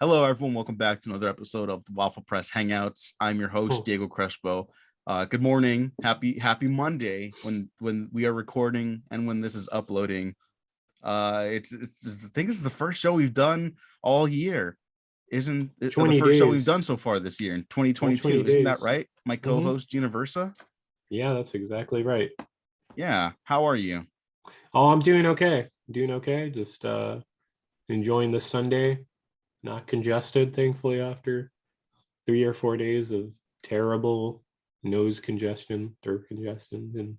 Hello, everyone. Welcome back to another episode of the Waffle Press Hangouts. I'm your host, Diego Crespo. Good morning. Happy Monday when we are recording and when this is uploading. I think this is the first show we've done all year. Isn't it the first show we've done so far this year in 2022? Isn't that right? My co-host, Gina Versa? Yeah, that's exactly right. Yeah. How are you? Oh, I'm doing okay. Just enjoying this Sunday. Not congested, thankfully, after 3 or 4 days of terrible nose congestion, throat congestion, and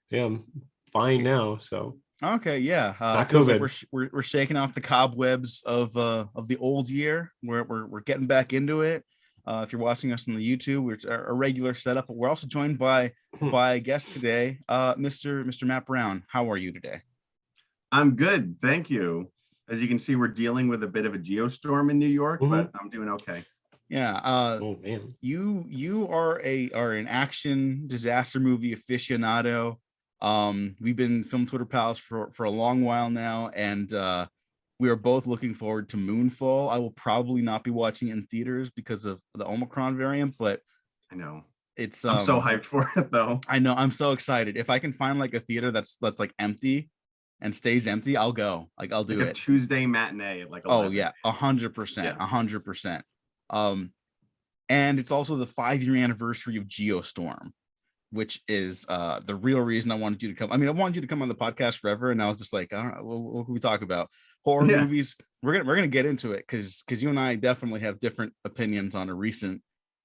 yeah, I'm fine now. So okay, yeah, not it feels COVID. like we're shaking off the cobwebs of the old year. We're getting back into it. If you're watching us on the YouTube, we're a regular setup, but we're also joined by a guest today, Mr. Matt Brown. How are you today? I'm good, thank you. As you can see, we're dealing with a bit of a geostorm in New York, but I'm doing okay. Yeah. Oh man. You are an action disaster movie aficionado. We've been Film Twitter pals for a long while now, and we are both looking forward to Moonfall. I will probably not be watching it in theaters because of the Omicron variant, but I know I'm so hyped for it though. I know, I'm so excited. If I can find like a theater that's like empty and stays empty, I'll go. Like I'll do like it. A Tuesday matinee at like 11. Oh yeah, 100%. And it's also the 5-year anniversary of Geostorm, which is the real reason I wanted you to come. I mean, I wanted you to come on the podcast forever, and I was just like, all right, what can we talk about? Horror movies. We're gonna get into it because you and I definitely have different opinions on a recent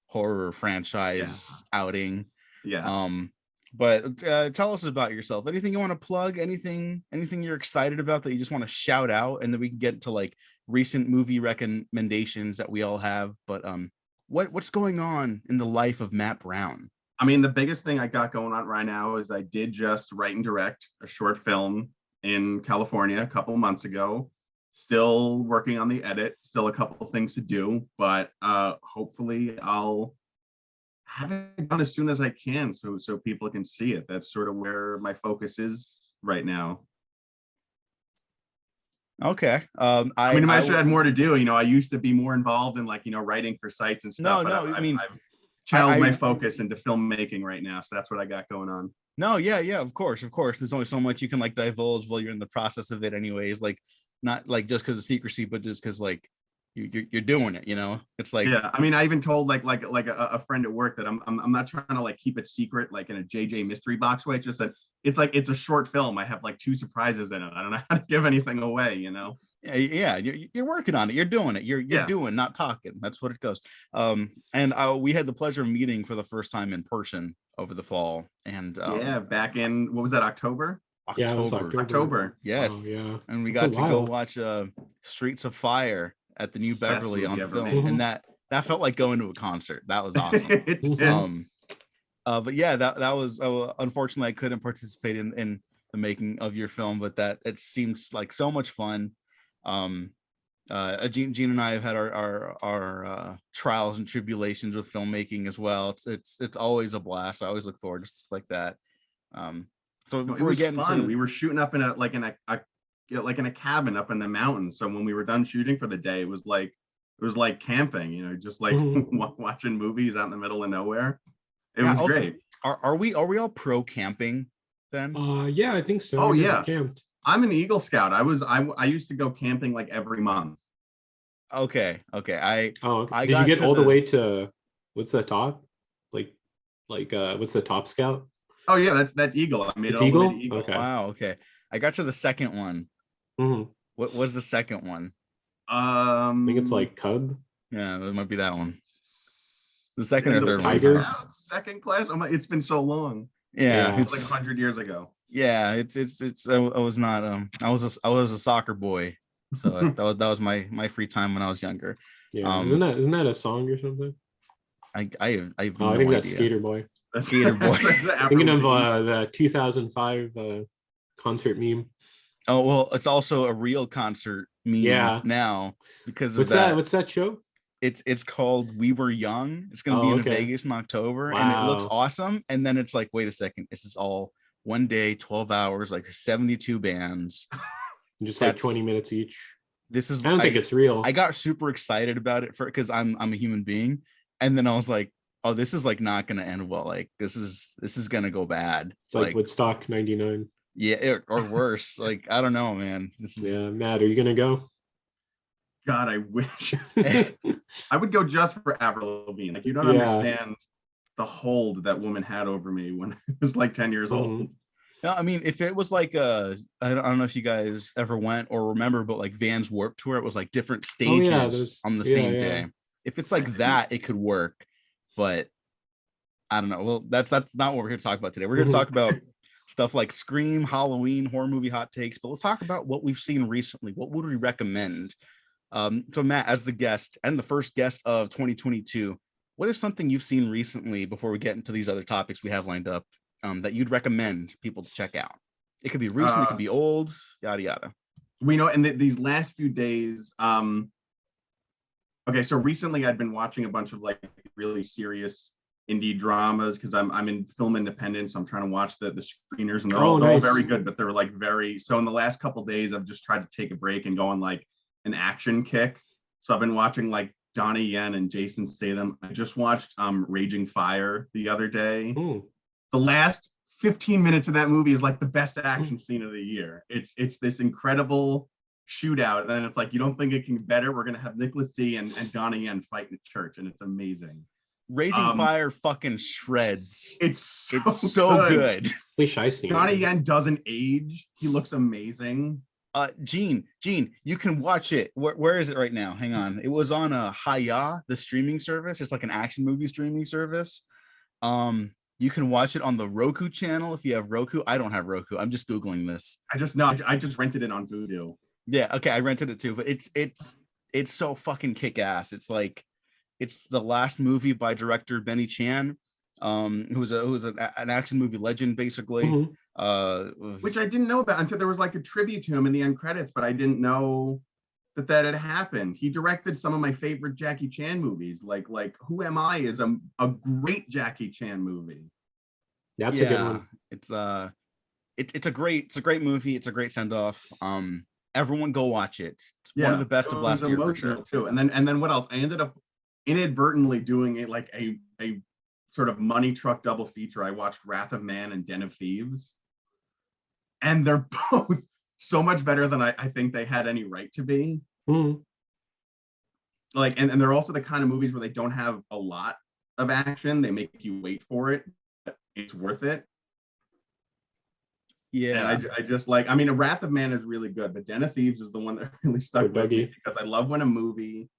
horror franchise outing. Yeah. But tell us about yourself. Anything you want to plug? Anything you're excited about that you just want to shout out, and then we can get into like recent movie recommendations that we all have. But what's going on in the life of Matt Brown? I mean, the biggest thing I got going on right now is I did just write and direct a short film in California a couple months ago. Still working on the edit, still a couple of things to do, but hopefully I'll have it done as soon as I can so people can see it. That's sort of where my focus is right now. Okay. I mean, I should have more to do. You know, I used to be more involved in like, you know, writing for sites and stuff. I've channeled my focus into filmmaking right now. So that's what I got going on. No, yeah, of course. There's only so much you can like divulge while you're in the process of it anyways. Like not like just because of secrecy, but just because like you're doing it, you know. It's like, yeah, I mean, I even told like a friend at work that I'm not trying to like keep it secret like in a JJ mystery box way. It's just that it's a short film. I have like 2 surprises in it. I don't know how to give anything away, you know. Yeah, you're working on it. You're doing it. You're doing, not talking. That's what it goes. And we had the pleasure of meeting for the first time in person over the fall. And back in, what was that, October? Yeah, it was October. Yes. Oh, yeah. And we got to go watch Streets of Fire at the New Beverly on film, and that felt like going to a concert. That was awesome. But yeah, that was unfortunately I couldn't participate in the making of your film, but that it seems like so much fun. Gene and I have had our trials and tribulations with filmmaking as well. It's always a blast. I always look forward to stuff like that. So before we get into, we were shooting up in a cabin up in the mountains. So when we were done shooting for the day, it was like camping, you know, just like watching movies out in the middle of nowhere. It was great. Are we all pro camping then? Yeah, I think so. Oh yeah, camped. I'm an Eagle Scout. I used to go camping like every month. Okay. Did you get all the way to what's the top? Like what's the Top Scout? Oh yeah, that's Eagle. I made it's it all Eagle? the way to Eagle. Okay. Wow. Okay. I got to the second one. Mm-hmm. What was the second one? I think it's like Cub. Yeah, that might be that one. The second or third Tiger. one. Second class. Oh my, it's been so long. Yeah, it's like 100 years ago. Yeah, it's. I was not. I was a soccer boy, so that was my free time when I was younger. Yeah, isn't that a song or something? I have no I think idea. that's Skater Boy. Skater Boy. Thinking of the 2005 concert meme. Oh well, it's also a real concert meme now because of that. What's that show? It's called We Were Young. It's going to be in Vegas in October, and it looks awesome. And then it's like, wait a second, this is all one day, 12 hours, like 72 bands. Just like 20 minutes each. this is I don't think it's real. I got super excited about it because I'm a human being, and then I was like, oh, this is like not gonna end well. Like this is gonna go bad. It's like Woodstock 99. Yeah, or worse. Like I don't know, man. This is Yeah, Matt, are you gonna go? God, I wish. I would go just for Avril Lavigne. Like you don't understand the hold that woman had over me when I was like 10 years old. No, I mean, if it was like I don't know if you guys ever went or remember, but like Vans Warped Tour, it was like different stages on the same day. If it's like that, it could work, but I don't know. Well, that's not what we're here to talk about today. We're here to talk about stuff like Scream, Halloween, horror movie hot takes, but let's talk about what we've seen recently. What would we recommend? So Matt, as the guest and the first guest of 2022, what is something you've seen recently before we get into these other topics we have lined up that you'd recommend people to check out? It could be recent, it could be old, yada yada. We know in these last few days, okay, so recently I'd been watching a bunch of like really serious indie dramas because I'm in film independence, so I'm trying to watch the screeners, and they're all very good, but they're like so in the last couple of days I've just tried to take a break and go on like an action kick. So I've been watching like Donnie Yen and Jason Statham. I just watched Raging Fire the other day. The last 15 minutes of that movie is like the best action scene of the year. It's this incredible shootout, and then it's like, you don't think it can get better? We're gonna have Nicholas C and Donnie Yen fight in a church, and it's amazing. Raging Fire fucking shreds. It's so good. Donnie Yen doesn't age. He looks amazing. Gene, you can watch it. Where is it right now? Hang on. It was on Haya, the streaming service. It's like an action movie streaming service. You can watch it on the Roku channel if you have Roku. I don't have Roku. I'm just Googling this. I just rented it on Vudu. Yeah, okay, I rented it too, but it's so fucking kick-ass. It's like it's the last movie by director Benny Chan, who was an action movie legend, basically. Which I didn't know about until there was like a tribute to him in the end credits, but I didn't know that had happened. He directed some of my favorite Jackie Chan movies, like Who Am I is a great Jackie Chan movie. That's a good one. It's a great movie. It's a great send off. Everyone go watch it. It's one of the best of last year for sure. Too. And then what else? I ended up inadvertently doing a sort of money truck double feature. I watched Wrath of Man and Den of Thieves, and they're both so much better than I think they had any right to be. Like, and they're also the kind of movies where they don't have a lot of action. They make you wait for it. It's worth it. Yeah. And I just like, I mean, Wrath of Man is really good, but Den of Thieves is the one that really stuck with me, because I love when a movie,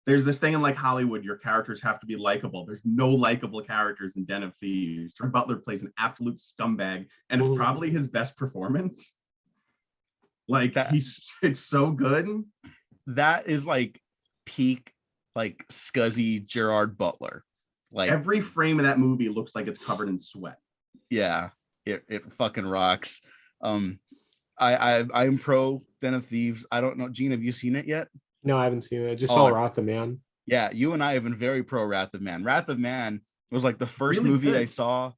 there's this thing in like Hollywood, your characters have to be likable. There's no likable characters in Den of Thieves. Gerard Butler plays an absolute scumbag, and it's probably his best performance. Like it's so good. That is like peak, like scuzzy Gerard Butler. Like every frame of that movie looks like it's covered in sweat. Yeah, it fucking rocks. I'm pro Den of Thieves. I don't know, Gene, have you seen it yet? No, I haven't seen it. I just saw Wrath of Man. Yeah, you and I have been very pro Wrath of Man. Wrath of Man was like the first movie I saw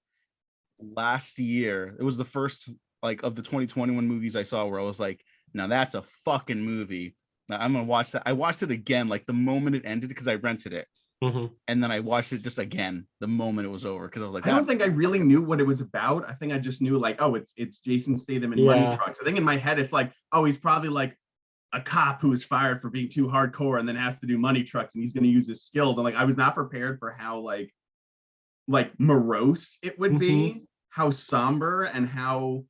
last year. It was the first like of the 2021 movies I saw where I was like, now that's a fucking movie. Now I'm gonna watch that. I watched it again like the moment it ended because I rented it. And then I watched it just again the moment it was over, because I was like, I don't think I really knew what it was about. I think I just knew like, oh, it's Jason Statham in Money Trucks. I think in my head it's like, oh, he's probably like a cop who was fired for being too hardcore and then has to do money trucks, and he's going to use his skills. And like, I was not prepared for how like morose it would be, how somber and how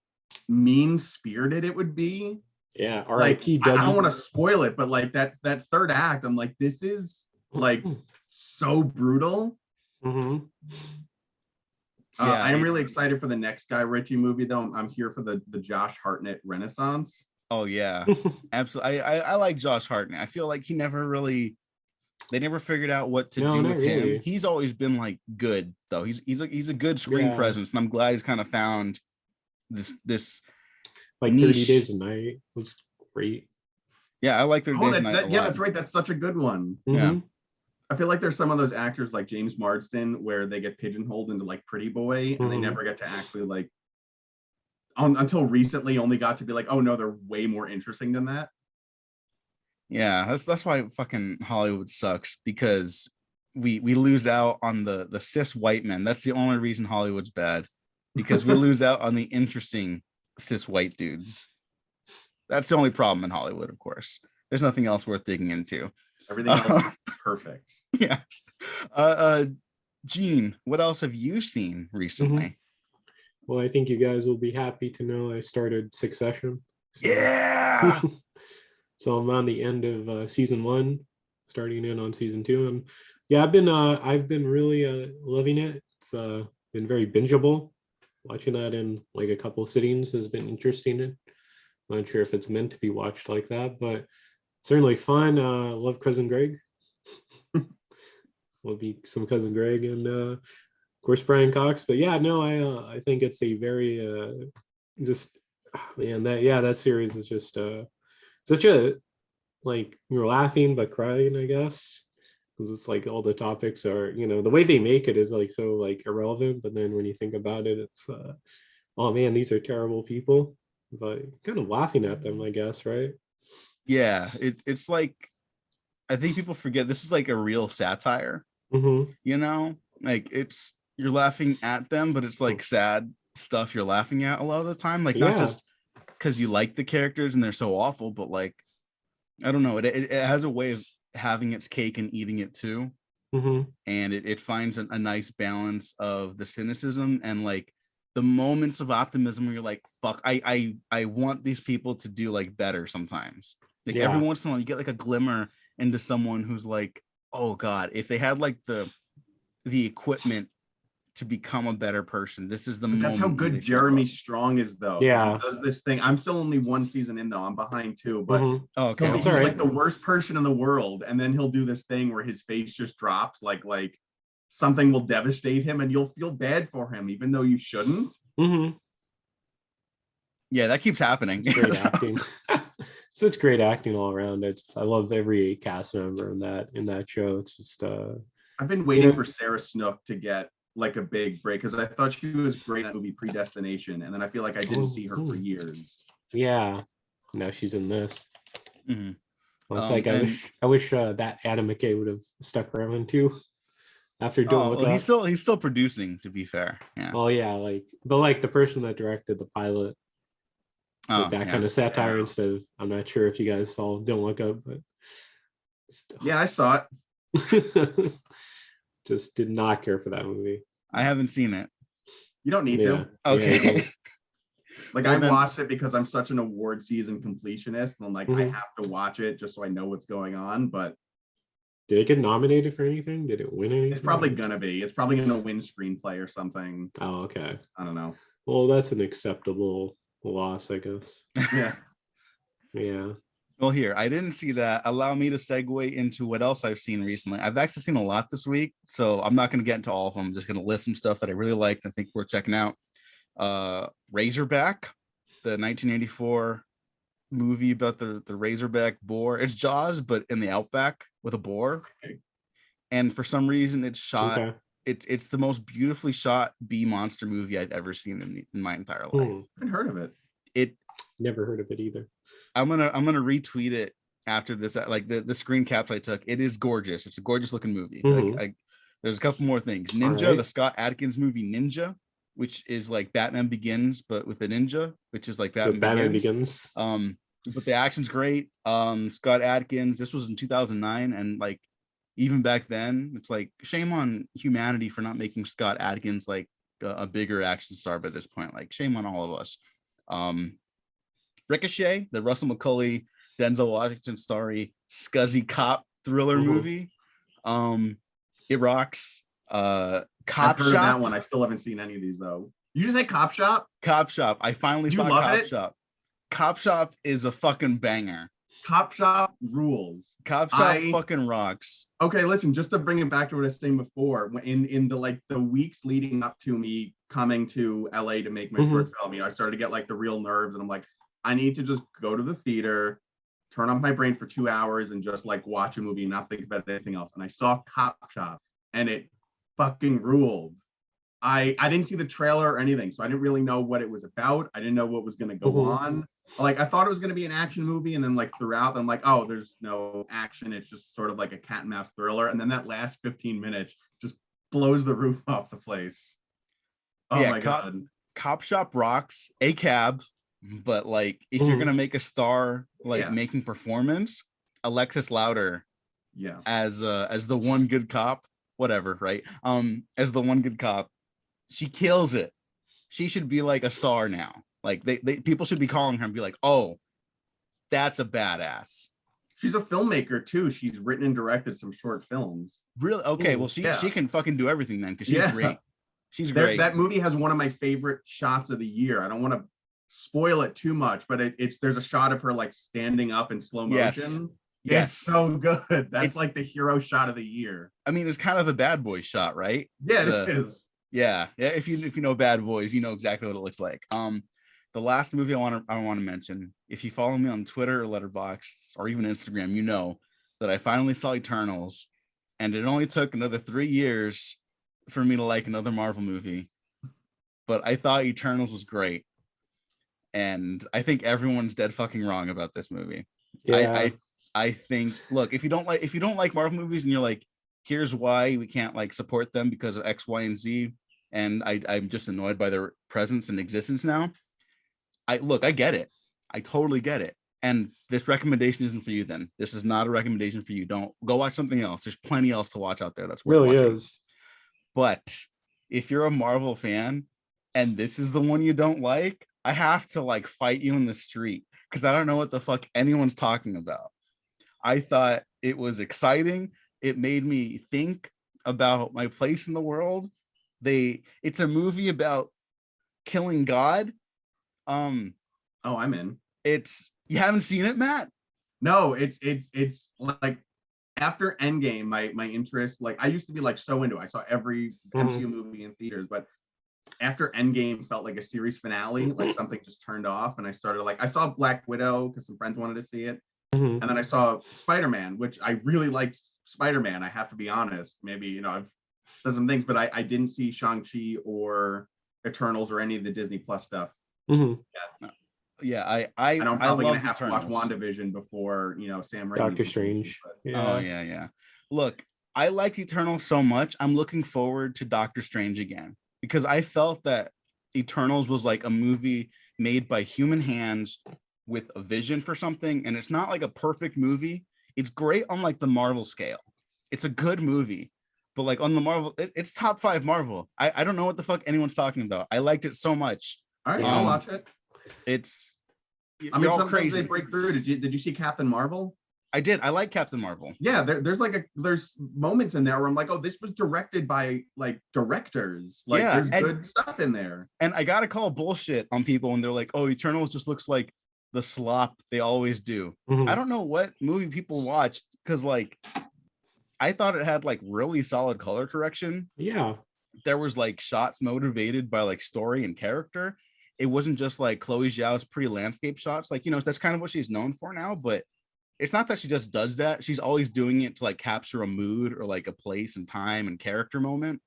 mean-spirited it would be. Yeah, R.I.P. I don't want to spoil it, but like that third act, I'm like, this is like so brutal. I am really excited for the next Guy Ritchie movie, though. I'm here for the Josh Hartnett Renaissance. Oh yeah, absolutely. I like Josh Hartnett. I feel like they never figued out what to do with him. He's always been like good though. He's a good screen presence, and I'm glad he's kind of found this like niche. 30 Days a Night was great. Yeah, I like 30 Days a Night. Yeah, that's right. That's such a good one. Yeah. I feel like there's some of those actors like James Marsden where they get pigeonholed into like Pretty Boy, and they never get to actually like until recently only got to be like, oh no, they're way more interesting than that. Yeah, that's why fucking Hollywood sucks, because we lose out on the cis white men. That's the only reason Hollywood's bad, because we lose out on the interesting cis white dudes. That's the only problem in Hollywood, of course. There's nothing else worth digging into. Everything else is perfect. Yes. Gene, what else have you seen recently? Well, I think you guys will be happy to know I started Succession. So, Yeah. so I'm on the end of season 1, starting in on season 2, and yeah, I've been really loving it. It's been very bingeable. Watching that in like a couple of sittings has been interesting. I'm not sure if it's meant to be watched like that, but certainly fun. Love Cousin Greg. Love some Cousin Greg, and of course Brian Cox. But yeah, no, I think it's a very just man, that series is just such a, like, you're laughing but crying, I guess, because it's like all the topics are, the way they make it is like so like irrelevant, but then when you think about it, it's oh man, these are terrible people, but kind of laughing at them, I guess, right? Yeah, it's like, I think people forget this is like a real satire. Like, you're laughing at them, but it's like sad stuff you're laughing at a lot of the time, like not just because you like the characters and they're so awful, but like, I don't know, it has a way of having its cake and eating it too. And it finds a nice balance of the cynicism and like the moments of optimism where you're like, fuck, I want these people to do like better sometimes. Like every once in a while you get like a glimmer into someone who's like, oh god, if they had like the equipment to become a better person, this is the moment. That's how good Jeremy Strong is, though. Yeah, he does this thing. I'm still only 1 season in, though. I'm behind 2, but oh, okay, he's like the worst person in the world, and then he'll do this thing where his face just drops, like something will devastate him, and you'll feel bad for him, even though you shouldn't. Yeah, that keeps happening. It's great acting. Such great acting all around. I love every cast member in that show. It's just I've been waiting for Sarah Snook to get like a big break, because I thought she was great in that movie Predestination, and then I feel like I didn't see her for years. Yeah, now she's in this. Well, it's like I wish that Adam McKay would have stuck around too. After doing well, he's still producing, to be fair. Yeah. Well, yeah, like the person that directed the pilot, like that kind of satire instead of, I'm not sure if you guys saw Don't Look Up, but still. Yeah, I saw it. Just did not care for that movie. I haven't seen it. You don't need to. Okay. Yeah, like, well, I watched it because I'm such an award season completionist, and I'm like, I have to watch it just so I know what's going on. But did it get nominated for anything? Did it win anything? It's probably gonna be. It's probably gonna win screenplay or something. Oh, okay. I don't know. Well, that's an acceptable loss, I guess. Yeah. Yeah. Well, here, I didn't see that. Allow me to segue into what else I've seen recently. I've actually seen a lot this week, so I'm not going to get into all of them. I'm just going to list some stuff that I really liked and I think worth checking out. Razorback, the 1984 movie about the Razorback boar. It's Jaws, but in the outback with a boar. Okay. And for some reason, it's shot. Okay. It's the most beautifully shot bee monster movie I've ever seen in my entire life. I haven't heard of it. Never heard of it either. I'm gonna retweet it after this. Like the screen caps I took. It is gorgeous. It's a gorgeous looking movie. Like, there's a couple more things. Ninja, the Scott Adkins movie Ninja, which is like Batman Begins, but with a ninja, which is like Batman Begins. But the action's great. Scott Adkins. This was in 2009, and like even back then, it's like shame on humanity for not making Scott Adkins like a bigger action star by this point. Like shame on all of us. Ricochet, the Russell McCulley, Denzel Washington starry scuzzy cop thriller movie. It rocks. Cop I've heard Shop. Of that one. I still haven't seen any of these though. You just say Cop Shop? Cop Shop. I finally saw Cop Shop. Cop Shop is a fucking banger. Cop Shop rules. Cop Shop fucking rocks. Okay, listen, just to bring it back to what I was saying before, in the weeks leading up to me coming to LA to make my short film, I started to get like the real nerves, and I'm like, I need to just go to the theater, turn off my brain for 2 hours, and just like watch a movie and not think about anything else. And I saw Cop Shop, and it fucking ruled. I didn't see the trailer or anything, so I didn't really know what it was about. I didn't know what was going to go on. Like, I thought it was going to be an action movie, and then like throughout, I'm like, oh, there's no action. It's just sort of like a cat and mouse thriller. And then that last 15 minutes just blows the roof off the place. Oh my god. Cop Shop rocks. A cab, but like if you're gonna make a star like making performance, Alexis Louder, as the one good cop, whatever, right? As the one good cop. She kills it. She should be like a star now. Like they people should be calling her and be like, oh, that's a badass. She's a filmmaker too. She's written and directed some short films. Really? Okay. Well, she can fucking do everything then, because she's great. She's great. That movie has one of my favorite shots of the year. I don't want to spoil it too much, but there's a shot of her like standing up in slow motion. Yes. It's so good. That's like the hero shot of the year. I mean, it's kind of the Bad Boy shot, right? Yeah, it is. Yeah. If you know Bad Boys, you know exactly what it looks like. The last movie I want to mention, if you follow me on Twitter or Letterboxd or even Instagram, you know that I finally saw Eternals, and it only took another 3 years for me to like another Marvel movie. But I thought Eternals was great, and I think everyone's dead fucking wrong about this movie. Yeah. I think, look, if you don't like Marvel movies and you're like, here's why we can't like support them because of X, Y, and Z, and I'm just annoyed by their presence and existence now. I get it. I totally get it. And this recommendation isn't for you then. This is not a recommendation for you. Don't go watch something else. There's plenty else to watch out there that's worth really watching. Is. But if you're a Marvel fan and this is the one you don't like, I have to like fight you in the street because I don't know what the fuck anyone's talking about. I thought it was exciting. It made me think about my place in the world. It's a movie about killing God. I'm in. You haven't seen it, Matt? No, it's like after Endgame, my interest, like I used to be like so into it. I saw every MCU movie in theaters, but after Endgame felt like a series finale, like something just turned off, and I started like I saw Black Widow because some friends wanted to see it. And then I saw Spider-Man, which I really liked Spider-Man. I have to be honest. Maybe, I've said some things, but I didn't see Shang-Chi or Eternals or any of the Disney Plus stuff. Yeah, I'm probably going to have to watch WandaVision before, Sam Raimi. Doctor Strange. Yeah. Oh, yeah. Look, I liked Eternals so much. I'm looking forward to Doctor Strange again because I felt that Eternals was like a movie made by human hands with a vision for something, and it's not like a perfect movie. It's great on like the Marvel scale. It's a good movie, but like on the Marvel, it's top 5 Marvel. I don't know what the fuck anyone's talking about. I liked it so much. All right, I'll watch it. I mean, sometimes crazy. They break through. Did you see Captain Marvel? I did. I like Captain Marvel. Yeah, there's moments in there where I'm like, oh, this was directed by like directors. Like, there's good stuff in there. And I gotta call bullshit on people when they're like, oh, Eternals just looks like the slop they always do. I don't know what movie people watched because like I thought it had like really solid color correction. Yeah, there was like shots motivated by like story and character. It wasn't just like Chloe Zhao's pretty landscape shots. Like, that's kind of what she's known for now, but it's not that she just does that. She's always doing it to like capture a mood or like a place and time and character moment,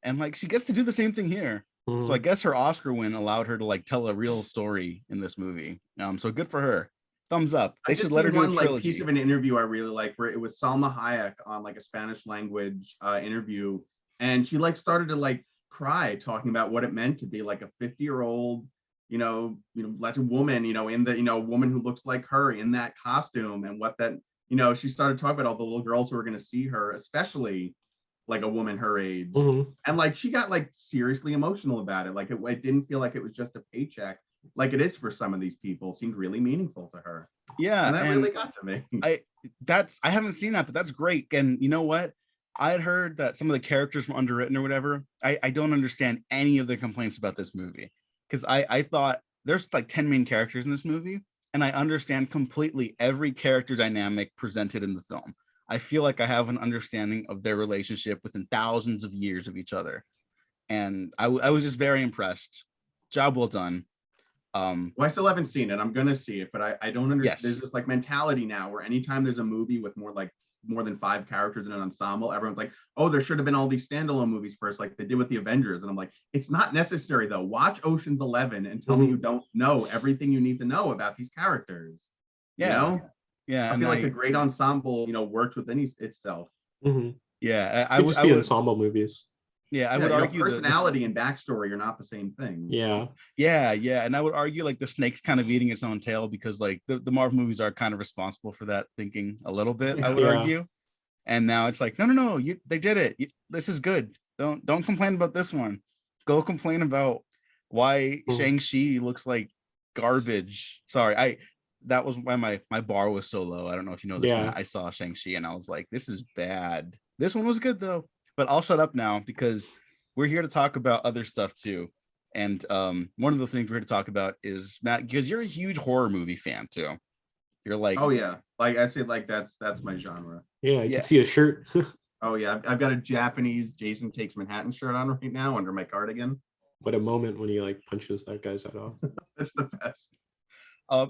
and like she gets to do the same thing here. So I guess her Oscar win allowed her to like tell a real story in this movie. So good for her. Thumbs up. They should let her do a trilogy. Like piece of an interview I really like where it was Salma Hayek on like a Spanish language interview, and she like started to like cry talking about what it meant to be like a 50-year-old, Latin woman, in the woman who looks like her in that costume, and what that, she started talking about all the little girls who are going to see her, especially like a woman her age. And like she got like seriously emotional about it. Like it didn't feel like it was just a paycheck like it is for some of these people. It seemed really meaningful to her. Yeah, and that really got to me. I haven't seen that, but that's great. And you know what, I had heard that some of the characters were underwritten or whatever. I don't understand any of the complaints about this movie because I thought there's like 10 main characters in this movie, and I understand completely every character dynamic presented in the film. I feel like I have an understanding of their relationship within thousands of years of each other. And I was just very impressed. Job well done. Well, I still haven't seen it. I'm going to see it, but I don't understand. Yes. There's this like mentality now where anytime there's a movie with more like more than 5 characters in an ensemble, everyone's like, oh, there should have been all these standalone movies first, like they did with the Avengers. And I'm like, it's not necessary though. Watch Ocean's 11 and tell me you don't know everything you need to know about these characters. Yeah. You know? Yeah. I feel like a great ensemble, worked within itself. Yeah. I would be ensemble movies. Yeah, I would argue personality and backstory are not the same thing. Yeah. And I would argue like the snake's kind of eating its own tail, because like the Marvel movies are kind of responsible for that thinking a little bit. I would argue, and now it's like no, they did it. This is good. Don't complain about this one. Go complain about why Shang-Chi looks like garbage. Sorry, that was why my bar was so low. I don't know if you know this. I saw Shang-Chi and I was like, this is bad. This one was good though. But I'll shut up now because we're here to talk about other stuff too. And one of the things we're here to talk about is, Matt, because you're a huge horror movie fan too. You're like, oh yeah, like I said, like that's my genre. Yeah, I can see a shirt. Oh yeah, I've got a Japanese Jason Takes Manhattan shirt on right now under my cardigan. What a moment when he like punches that guy's head off. That's the best.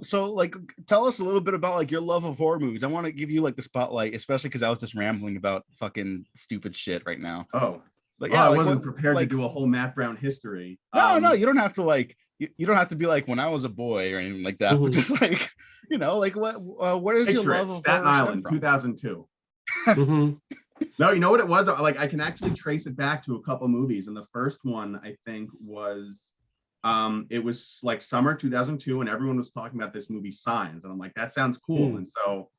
So like tell us a little bit about like your love of horror movies. I want to give you like the spotlight, especially because I was just rambling about fucking stupid shit right now. But yeah, I wasn't prepared to do a whole Matt Brown history. No, you don't have to like you don't have to be like when I was a boy or anything like that, but just like like what is your love of Staten Island 2002. No, you know what it was? Like I can actually trace it back to a couple movies, and the first one I think was it was like summer 2002, and everyone was talking about this movie Signs, and I'm like, that sounds cool. And so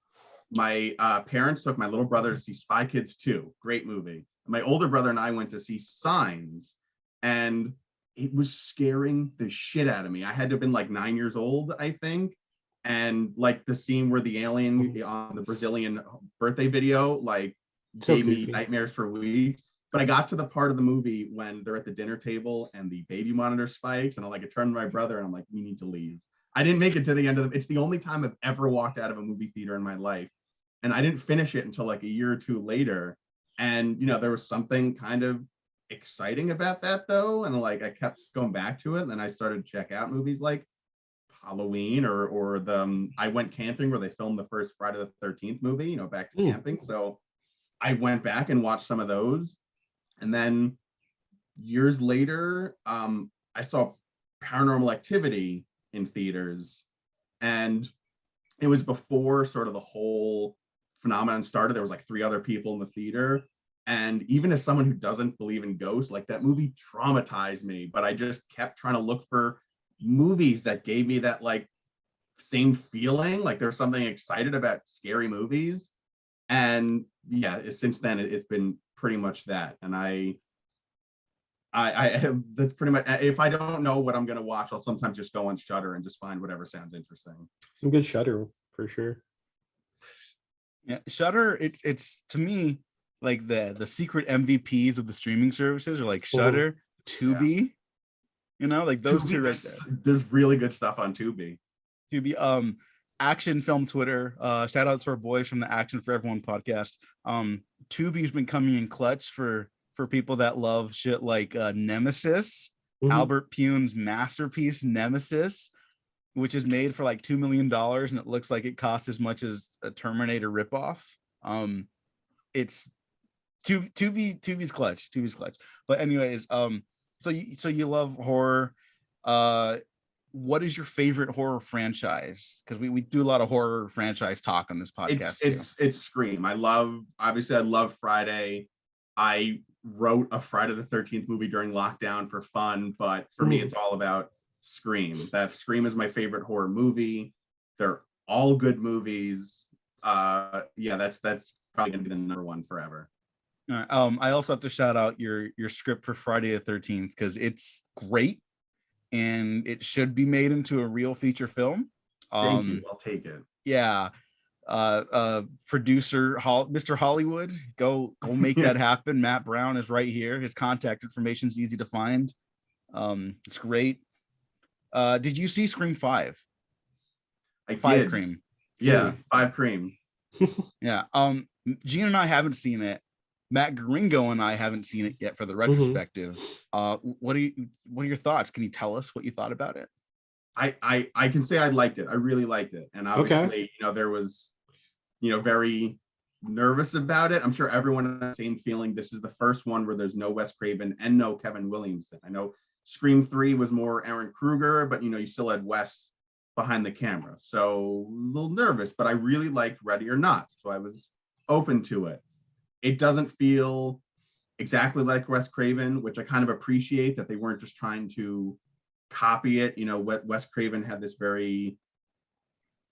my parents took my little brother to see Spy Kids 2, great movie. My older brother and I went to see Signs, and it was scaring the shit out of me. I had to have been like 9 years old, I think. And like the scene where the alien on the Brazilian birthday video, like gave me nightmares for weeks. But I got to the part of the movie when they're at the dinner table and the baby monitor spikes, and I turned to my brother and I'm like, we need to leave. I didn't make it to the end of it's the only time I've ever walked out of a movie theater in my life. And I didn't finish it until like a year or two later. And there was something kind of exciting about that though. And like I kept going back to it. And then I started to check out movies like Halloween or the I Went Camping, where they filmed the first Friday the 13th movie, Back to Camping. So I went back and watched some of those. And then years later, I saw Paranormal Activity in theaters, and it was before sort of the whole phenomenon started. There was like 3 other people in the theater, and even as someone who doesn't believe in ghosts, like that movie traumatized me. But I just kept trying to look for movies that gave me that like same feeling, like there's something excited about scary movies. And yeah, since then it's been pretty much that. And I that's pretty much, if I don't know what I'm going to watch, I'll sometimes just go on Shudder and just find whatever sounds interesting. Some good Shudder for sure. Yeah, Shudder, it's to me like the secret MVPs of the streaming services are like Shudder, Tubi, like those two right there. There's really good stuff on Tubi. Action Film Twitter, shout out to our boys from the Action for Everyone podcast. Tubi's been coming in clutch for people that love shit like Nemesis, Albert Pune's masterpiece Nemesis, which is made for like $2 million, and it looks like it costs as much as a Terminator ripoff. It's Tubi's clutch. But anyways, so you love horror. What is your favorite horror franchise? Because we do a lot of horror franchise talk on this podcast. It's Scream. I love Friday. I wrote a Friday the 13th movie during lockdown for fun, but for me, it's all about Scream. Scream is my favorite horror movie. They're all good movies. That's probably gonna be the number one forever. All right. I also have to shout out your script for Friday the 13th because it's great. And it should be made into a real feature film. Thank you. I'll take it. Yeah. Producer Mr. Hollywood, go make that happen. Matt Brown is right here. His contact information is easy to find. It's great. Did you see Scream 5? Five Cream. Yeah, 5 Cream. Yeah. Gene and I haven't seen it. Matt Gringo and I haven't seen it yet for the retrospective. What are your thoughts? Can you tell us what you thought about it? I can say I liked it. I really liked it. And obviously, there was, very nervous about it. I'm sure everyone has the same feeling. This is the first one where there's no Wes Craven and no Kevin Williamson. I know Scream 3 was more Aaron Kruger, but you still had Wes behind the camera. So a little nervous, but I really liked Ready or Not. So I was open to it. It doesn't feel exactly like Wes Craven, which I kind of appreciate that they weren't just trying to copy it. Wes Craven had this very,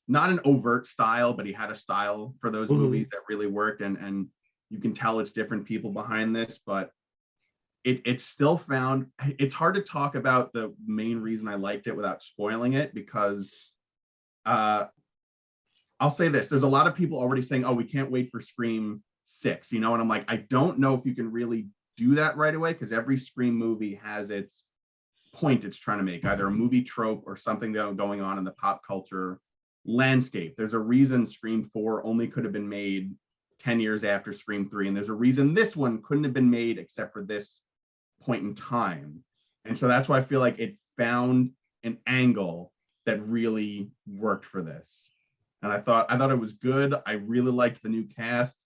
not an overt style, but he had a style for those movies that really worked. And you can tell it's different people behind this, but it's still found, it's hard to talk about the main reason I liked it without spoiling it, because I'll say this, there's a lot of people already saying, oh, we can't wait for Scream 6, and I'm like, I don't know if you can really do that right away, because every Scream movie has its point it's trying to make, either a movie trope or something going on in the pop culture landscape. There's a reason Scream 4 only could have been made 10 years after Scream 3, and there's a reason this one couldn't have been made except for this point in time. And so that's why I feel like it found an angle that really worked for this. And I thought it was good. I really liked the new cast.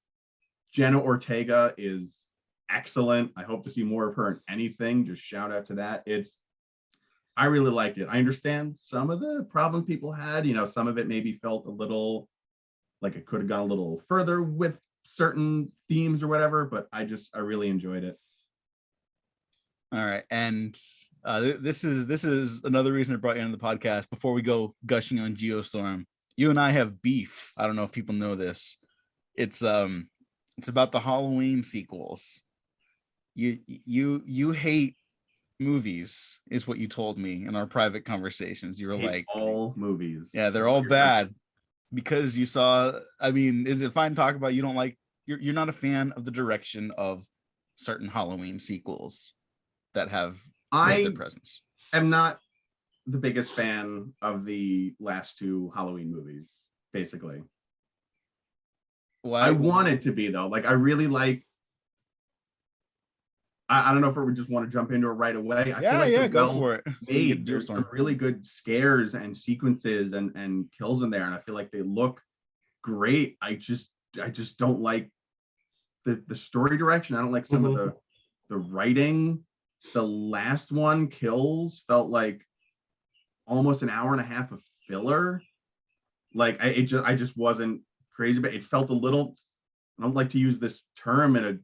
Jenna Ortega is excellent. I hope to see more of her in anything. Just shout out to that. I really liked it. I understand some of the problem people had. Some of it maybe felt a little like it could have gone a little further with certain themes or whatever, but I really enjoyed it. All right. And this is another reason I brought you on the podcast. Before we go gushing on Geostorm, you and I have beef. I don't know if people know this. It's about the Halloween sequels. You hate movies, is what you told me in our private conversations. You were like, all movies. Yeah, they're all bad because you saw. I mean, is it fine to talk about? You don't like. You're not a fan of the direction of certain Halloween sequels that have made their presence. I'm not the biggest fan of the last two Halloween movies, basically. I wanted to be, though. Like, I really like, I don't know if we just want to jump into it right away. I feel like go for it. There's some really good scares and sequences and kills in there, and I feel like they look great. I just don't like the story direction. I don't like some of the writing. The last one, Kills, felt like almost an hour and a half of filler. Like I just wasn't crazy, but it felt a little, I don't like to use this term in a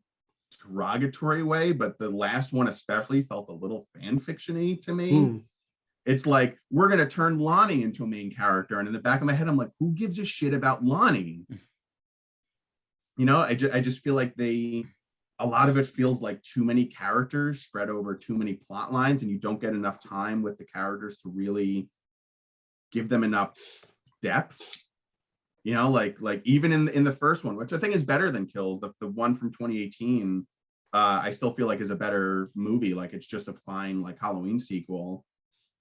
derogatory way, but the last one especially felt a little fan fiction-y to me. It's like, we're going to turn Lonnie into a main character. And in the back of my head, I'm like, who gives a shit about Lonnie? I just feel like a lot of it feels like too many characters spread over too many plot lines, and you don't get enough time with the characters to really give them enough depth. Like even in the first one, which I think is better than Kills, the one from 2018, I still feel like is a better movie. Like, it's just a fine like Halloween sequel.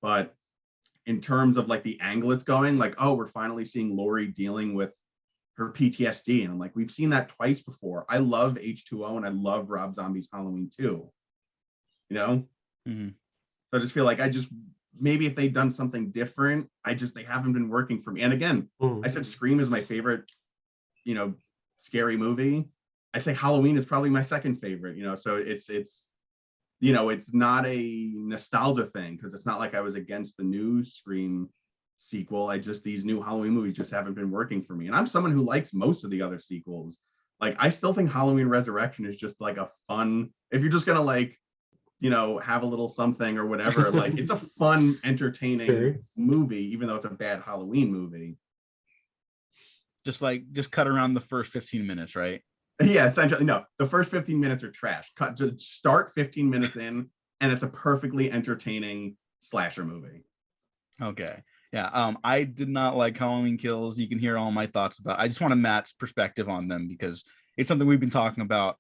But in terms of like the angle it's going, like, oh, we're finally seeing Laurie dealing with her PTSD, and I'm like, we've seen that twice before. I love H2O and I love Rob Zombie's Halloween 2. So I just feel like maybe if they'd done something different, they haven't been working for me. And again, I said Scream is my favorite, scary movie. I'd say Halloween is probably my second favorite, so it's not a nostalgia thing, because it's not like I was against the new Scream sequel. These new Halloween movies just haven't been working for me. And I'm someone who likes most of the other sequels. Like, I still think Halloween Resurrection is just like a fun, if you're just gonna like, have a little something or whatever, like, it's a fun, entertaining movie, even though it's a bad Halloween movie. Just cut around the first 15 minutes, right? Yeah, essentially. No, the first 15 minutes are trash. Start 15 minutes in, and it's a perfectly entertaining slasher movie. Okay. Yeah, I did not like Halloween Kills. You can hear all my thoughts about it. I just want Matt's perspective on them, because it's something we've been talking about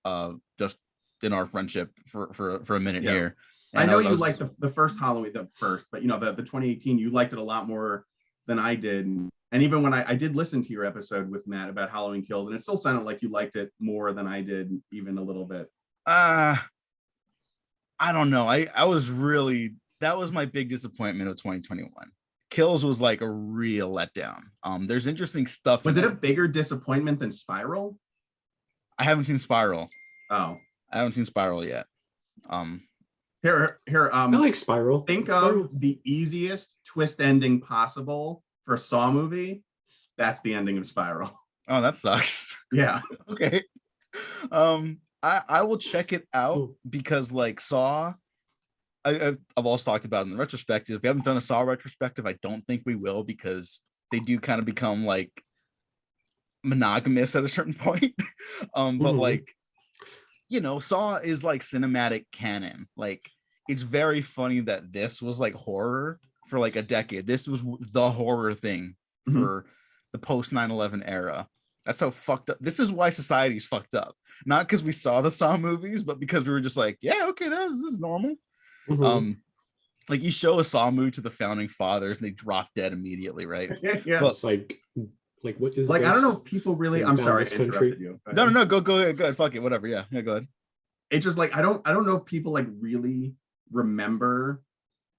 just in our friendship for a minute here. And I know you liked the first Halloween, but the 2018, you liked it a lot more than I did. And even when I did listen to your episode with Matt about Halloween Kills, and it still sounded like you liked it more than I did, even a little bit. I don't know. That was my big disappointment of 2021. Kills was like a real letdown. There's interesting stuff. Was it a bigger disappointment than Spiral? I haven't seen Spiral. Oh, I haven't seen Spiral yet. Here. I like Spiral. Think Spiral. of the easiest twist ending possible for a Saw movie. That's the ending of Spiral. Oh, that sucks. Yeah. Okay. I will check it out because like Saw, I've also talked about in the retrospective. We haven't done a Saw retrospective. I don't think we will because they do kind of become like monogamous at a certain point. But like, you know, Saw is like cinematic canon. Like, it's very funny that this was like horror for like a decade. This was the horror thing for the post 9/11 era. That's how fucked up. This is why society's fucked up. Not because we saw the Saw movies, but because we were just like, yeah, okay, this is normal. Like you show a Saw movie to the founding fathers and they drop dead immediately, right? Yeah. But it's like what is like this? I don't know if people really. I'm sorry, I interrupted you. No, go ahead. Fuck it, whatever. Yeah, go ahead. It's just like I don't know if people like really remember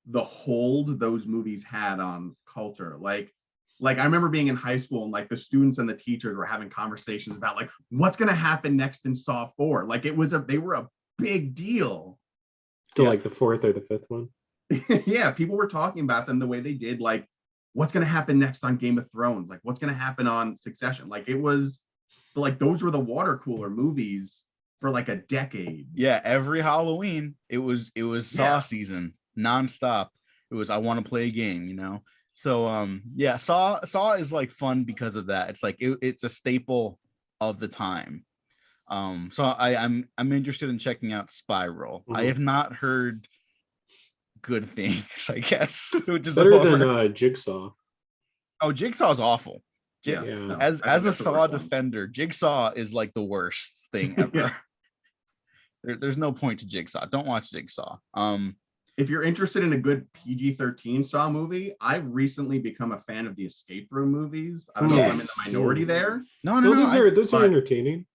the hold those movies had on culture. Like I remember being in high school and like the students and the teachers were having conversations about like what's gonna happen next in Saw 4. Like they were a big deal. To like the fourth or the fifth one. Yeah, people were talking about them the way they did, like what's going to happen next on Game of Thrones, like what's going to happen on Succession. Like it was like those were the water cooler movies for like a decade. Yeah, every Halloween it was Saw season nonstop. It was I want to play a game, you know. So yeah, Saw is like fun because of that. It's like it's a staple of the time. So I'm interested in checking out Spiral. I have not heard good things, I guess. Which is better than Jigsaw. Oh, Jigsaw's awful. No, as a Saw defender, Jigsaw is like the worst thing ever. There's no point to Jigsaw. Don't watch Jigsaw. If you're interested in a good PG-13 Saw movie, I've recently become a fan of the escape room movies. I don't know if I'm in the minority there. No, those are entertaining.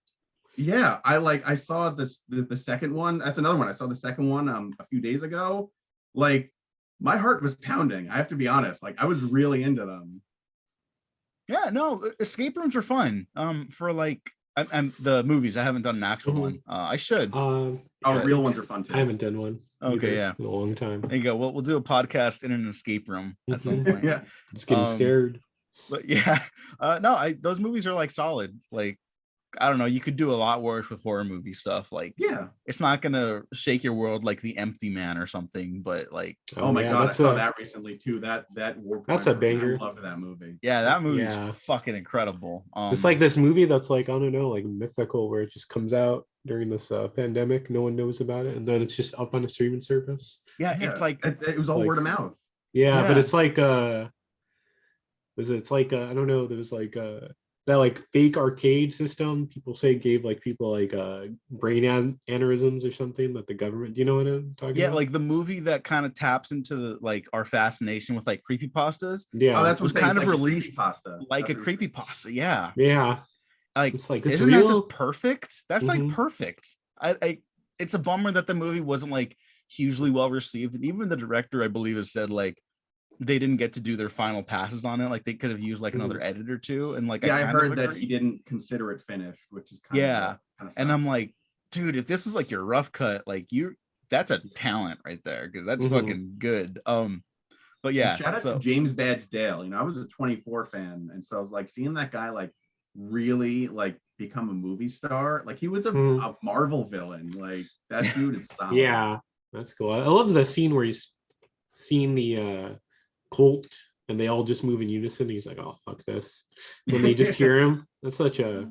Yeah, I saw the second one. That's another one. I saw the second one a few days ago. Like my heart was pounding. I have to be honest. Like I was really into them. Yeah, no, escape rooms are fun. For like I'm the movies. I haven't done an actual one. I should. Real ones are fun too. I haven't done one. Okay, yeah, in a long time. There you go. We'll do a podcast in an escape room at some point. Yeah, just getting scared. But yeah, no, those movies are like solid. Like I don't know, you could do a lot worse with horror movie stuff. Like, yeah, it's not gonna shake your world like The Empty Man or something, but like, oh my god, I saw that recently too. That war. That's a banger. I loved that movie. Yeah, that movie is fucking incredible. It's like this movie that's like, I don't know, like mythical, where it just comes out during this pandemic, no one knows about it, and then it's just up on a streaming service. Yeah, it's like it was all like, word of mouth. Yeah, but it's like it's like I don't know, there was like that like fake arcade system people say gave like people like brain aneurysms or something, that the government, do you know what I'm talking about? Yeah, like the movie that kind of taps into the like our fascination with like creepypastas. Yeah, that's what was kind of like released like a creepypasta. Yeah, like it's like isn't that just perfect? That's like perfect. I it's a bummer that the movie wasn't like hugely well received, and even the director, I believe, has said like they didn't get to do their final passes on it. Like they could have used like another edit or two. And like, I heard that he didn't consider it finished, which is kind of and I'm like, dude, if this is like your rough cut, like that's a talent right there, because that's fucking good. But yeah, and shout out to James Badge Dale. You know, I was a 24 fan, and so I was like seeing that guy like really like become a movie star. Like he was a Marvel villain. Like that dude is solid. Yeah, that's cool. I love the scene where he's seeing the Colt and they all just move in unison. He's like, oh fuck this, when they just hear him. That's such a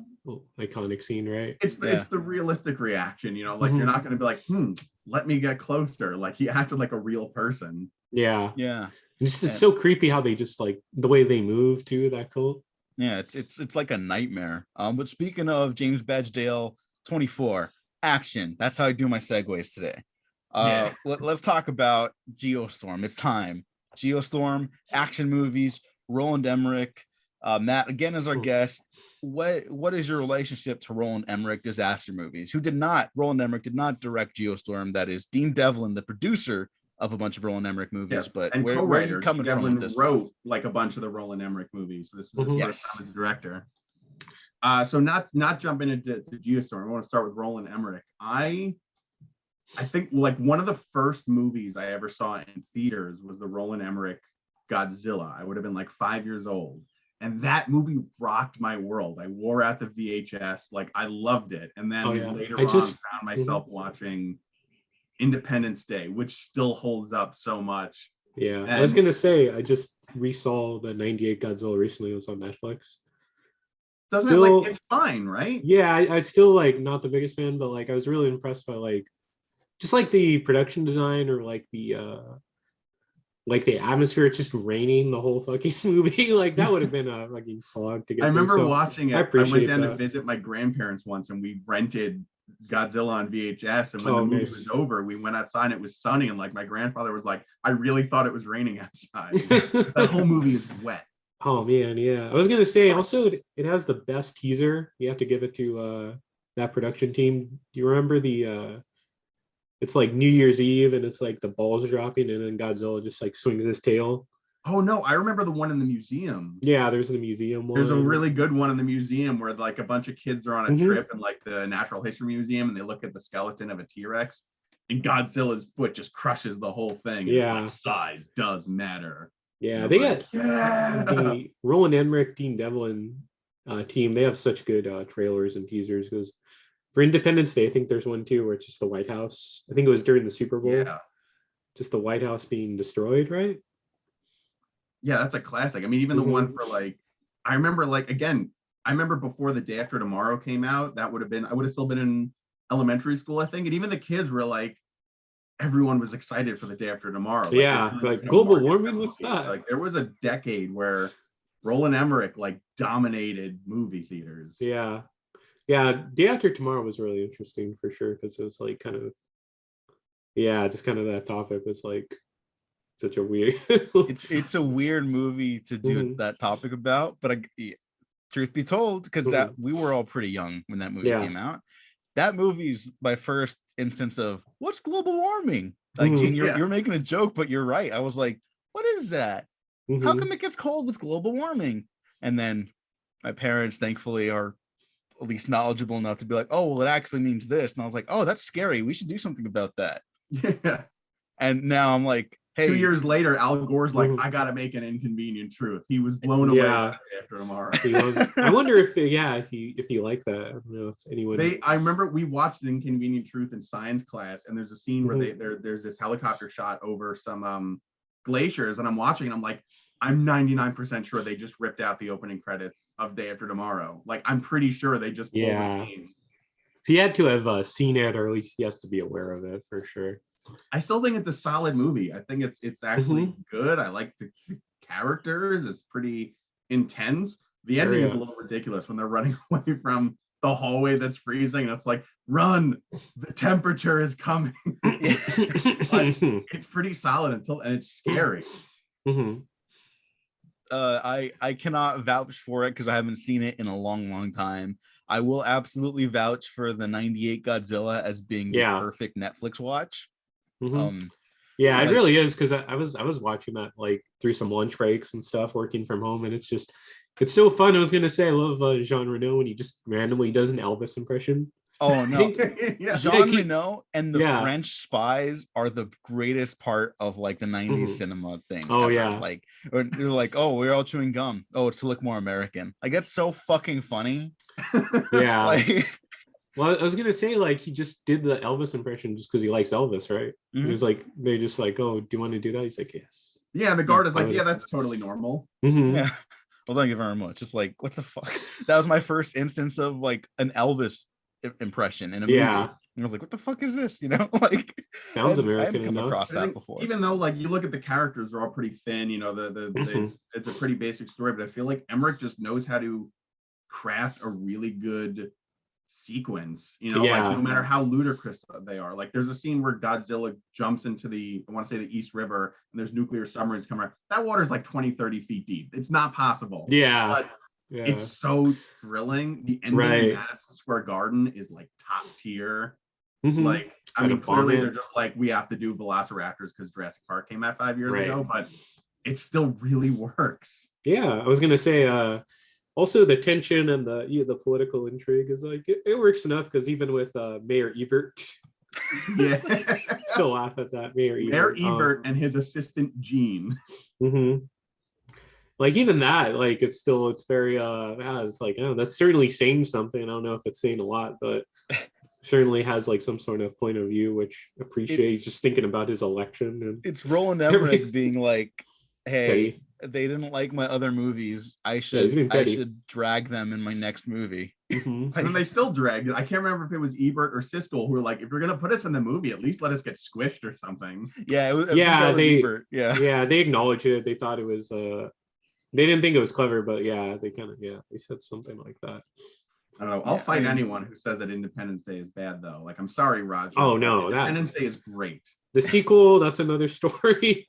iconic scene, right? It's the realistic reaction, you know, like you're not going to be like, let me get closer. Like he acted like a real person. Yeah it's so creepy how they just like the way they move too, that Colt. Yeah, it's like a nightmare. But speaking of James Badge Dale 24 action, that's how I do my segues today. Let's talk about Geostorm. It's time. Geostorm, action movies, Roland Emmerich. Matt, again, as our guest, what is your relationship to Roland Emmerich disaster movies? Roland Emmerich did not direct Geostorm. That is Dean Devlin, the producer of a bunch of Roland Emmerich movies. But where are you coming from with this? Wrote like a bunch of the Roland Emmerich movies. This was his first time as a director. So not jumping into Geostorm. I want to start with Roland Emmerich. I think like one of the first movies I ever saw in theaters was the Roland Emmerich Godzilla. I would have been like 5 years old. And that movie rocked my world. I wore out the VHS. Like I loved it. And then later on found myself watching Independence Day, which still holds up so much. Yeah. And I was gonna say I just resaw the 98 Godzilla recently. It was on Netflix. Doesn't still, it like it's fine, right? Yeah, I still like not the biggest fan, but like I was really impressed by like just like the production design or like the atmosphere. It's just raining the whole fucking movie. Like that would have been a fucking slog to get. I remember watching it. I went down to visit my grandparents once, and we rented Godzilla on VHS. And when the movie was over, we went outside and it was sunny. And like my grandfather was like, "I really thought it was raining outside." That whole movie is wet. Oh man, yeah. I was gonna say also it has the best teaser. You have to give it to that production team. Do you remember the it's like New Year's Eve and it's like the balls dropping and then Godzilla just like swings his tail? Oh no, I remember the one in the museum. Yeah, there's the museum one. There's a really good one in the museum where like a bunch of kids are on a trip in like the Natural History Museum and they look at the skeleton of a T-Rex and Godzilla's foot just crushes the whole thing. Yeah. Like, size does matter. Yeah, they got the Roland Emmerich, Dean Devlin team. They have such good trailers and teasers. Because for Independence Day, I think there's one too where it's just the White House. I think it was during the Super Bowl. Yeah. Just the White House being destroyed, right? Yeah, that's a classic. I mean, even the one for like, I remember like again, I remember before The Day After Tomorrow came out. That would have been I would have still been in elementary school, I think, and even the kids were like. Everyone was excited for The Day After Tomorrow. Like, yeah, like global warming, what's that? Like there was a decade where Roland Emmerich like dominated movie theaters. Yeah. Day After Tomorrow was really interesting for sure because it was like kind of just kind of that topic was like such a weird it's a weird movie to do that topic about, but truth be told, because we were all pretty young when that movie came out. That movie's my first instance of what's global warming. Like, Gene, you're making a joke, but you're right. I was like, what is that? How come it gets cold with global warming? And then my parents, thankfully, are at least knowledgeable enough to be like, oh, well, it actually means this. And I was like, oh, that's scary. We should do something about that. Yeah. And now I'm like, hey. 2 years later, Al Gore's like, I got to make an inconvenient truth. He was blown away after Tomorrow. I wonder if he liked that. I don't know if anyone. I remember we watched Inconvenient Truth in science class, and there's a scene where there's this helicopter shot over some glaciers, and I'm watching, and I'm like, I'm 99% sure they just ripped out the opening credits of Day After Tomorrow. Like, I'm pretty sure they just pulled the scene. He had to have seen it, or at least he has to be aware of it for sure. I still think it's a solid movie. I think it's actually good. I like the characters. It's pretty intense. The ending is a little ridiculous when they're running away from the hallway that's freezing. And it's like, run, the temperature is coming. It's pretty solid and it's scary. I cannot vouch for it because I haven't seen it in a long time. I will absolutely vouch for the 98 Godzilla as being the perfect Netflix watch. It really is, because I was watching that like through some lunch breaks and stuff working from home, and it's so fun. I was gonna say I love Jean Reno when he just randomly does an Elvis impression. Oh no, Jean Reno and the French spies are the greatest part of like the 90s cinema thing. Oh ever. Like they're like, oh, we're all chewing gum. Oh, it's to look more American. Like that's so fucking funny. Yeah. Like, well, I was gonna say like he just did the Elvis impression just because he likes Elvis, right? He was like, they just like, oh, do you want to do that? He's like, yes. Yeah, the guard is like, yeah, that's totally normal. Yeah. Well, thank you very much. It's like, what the fuck? That was my first instance of like an Elvis impression in a movie. And I was like, what the fuck is this? You know, like sounds American. I hadn't come across that before. Even though like you look at the characters, they're all pretty thin, you know, it's a pretty basic story, but I feel like Emmerich just knows how to craft a really good sequence, you know, like no matter how ludicrous they are. Like there's a scene where Godzilla jumps into I want to say the East River, and there's nuclear submarines coming around. That water's like 20-30 feet deep. It's not possible. But it's so thrilling. The ending in Madison Square Garden is like top tier. Like, I mean, clearly they're just like, we have to do Velociraptors because Jurassic Park came out 5 years ago, but it still really works. Yeah, I was gonna say Also, the tension and the political intrigue is like it works enough because even with Mayor Ebert, Yeah. still laugh at that Mayor Ebert and his assistant Gene. Mm-hmm. Like even that, like it's very it's like, oh, that's certainly saying something. I don't know if it's saying a lot, but certainly has like some sort of point of view, which appreciates just thinking about his election. And it's Roland Emmerich being like, hey, petty. They didn't like my other movies. I should drag them in my next movie. Mm-hmm. And they still dragged it. I can't remember if it was Ebert or Siskel who were like, if you're gonna put us in the movie, at least let us get squished or something. Yeah, Ebert. Yeah, they acknowledged it. They thought it was they didn't think it was clever, but they said something like that. I don't know. I'll fight anyone who says that Independence Day is bad, though. Like, I'm sorry, Roger. Oh no, Independence Day is great. The sequel, that's another story.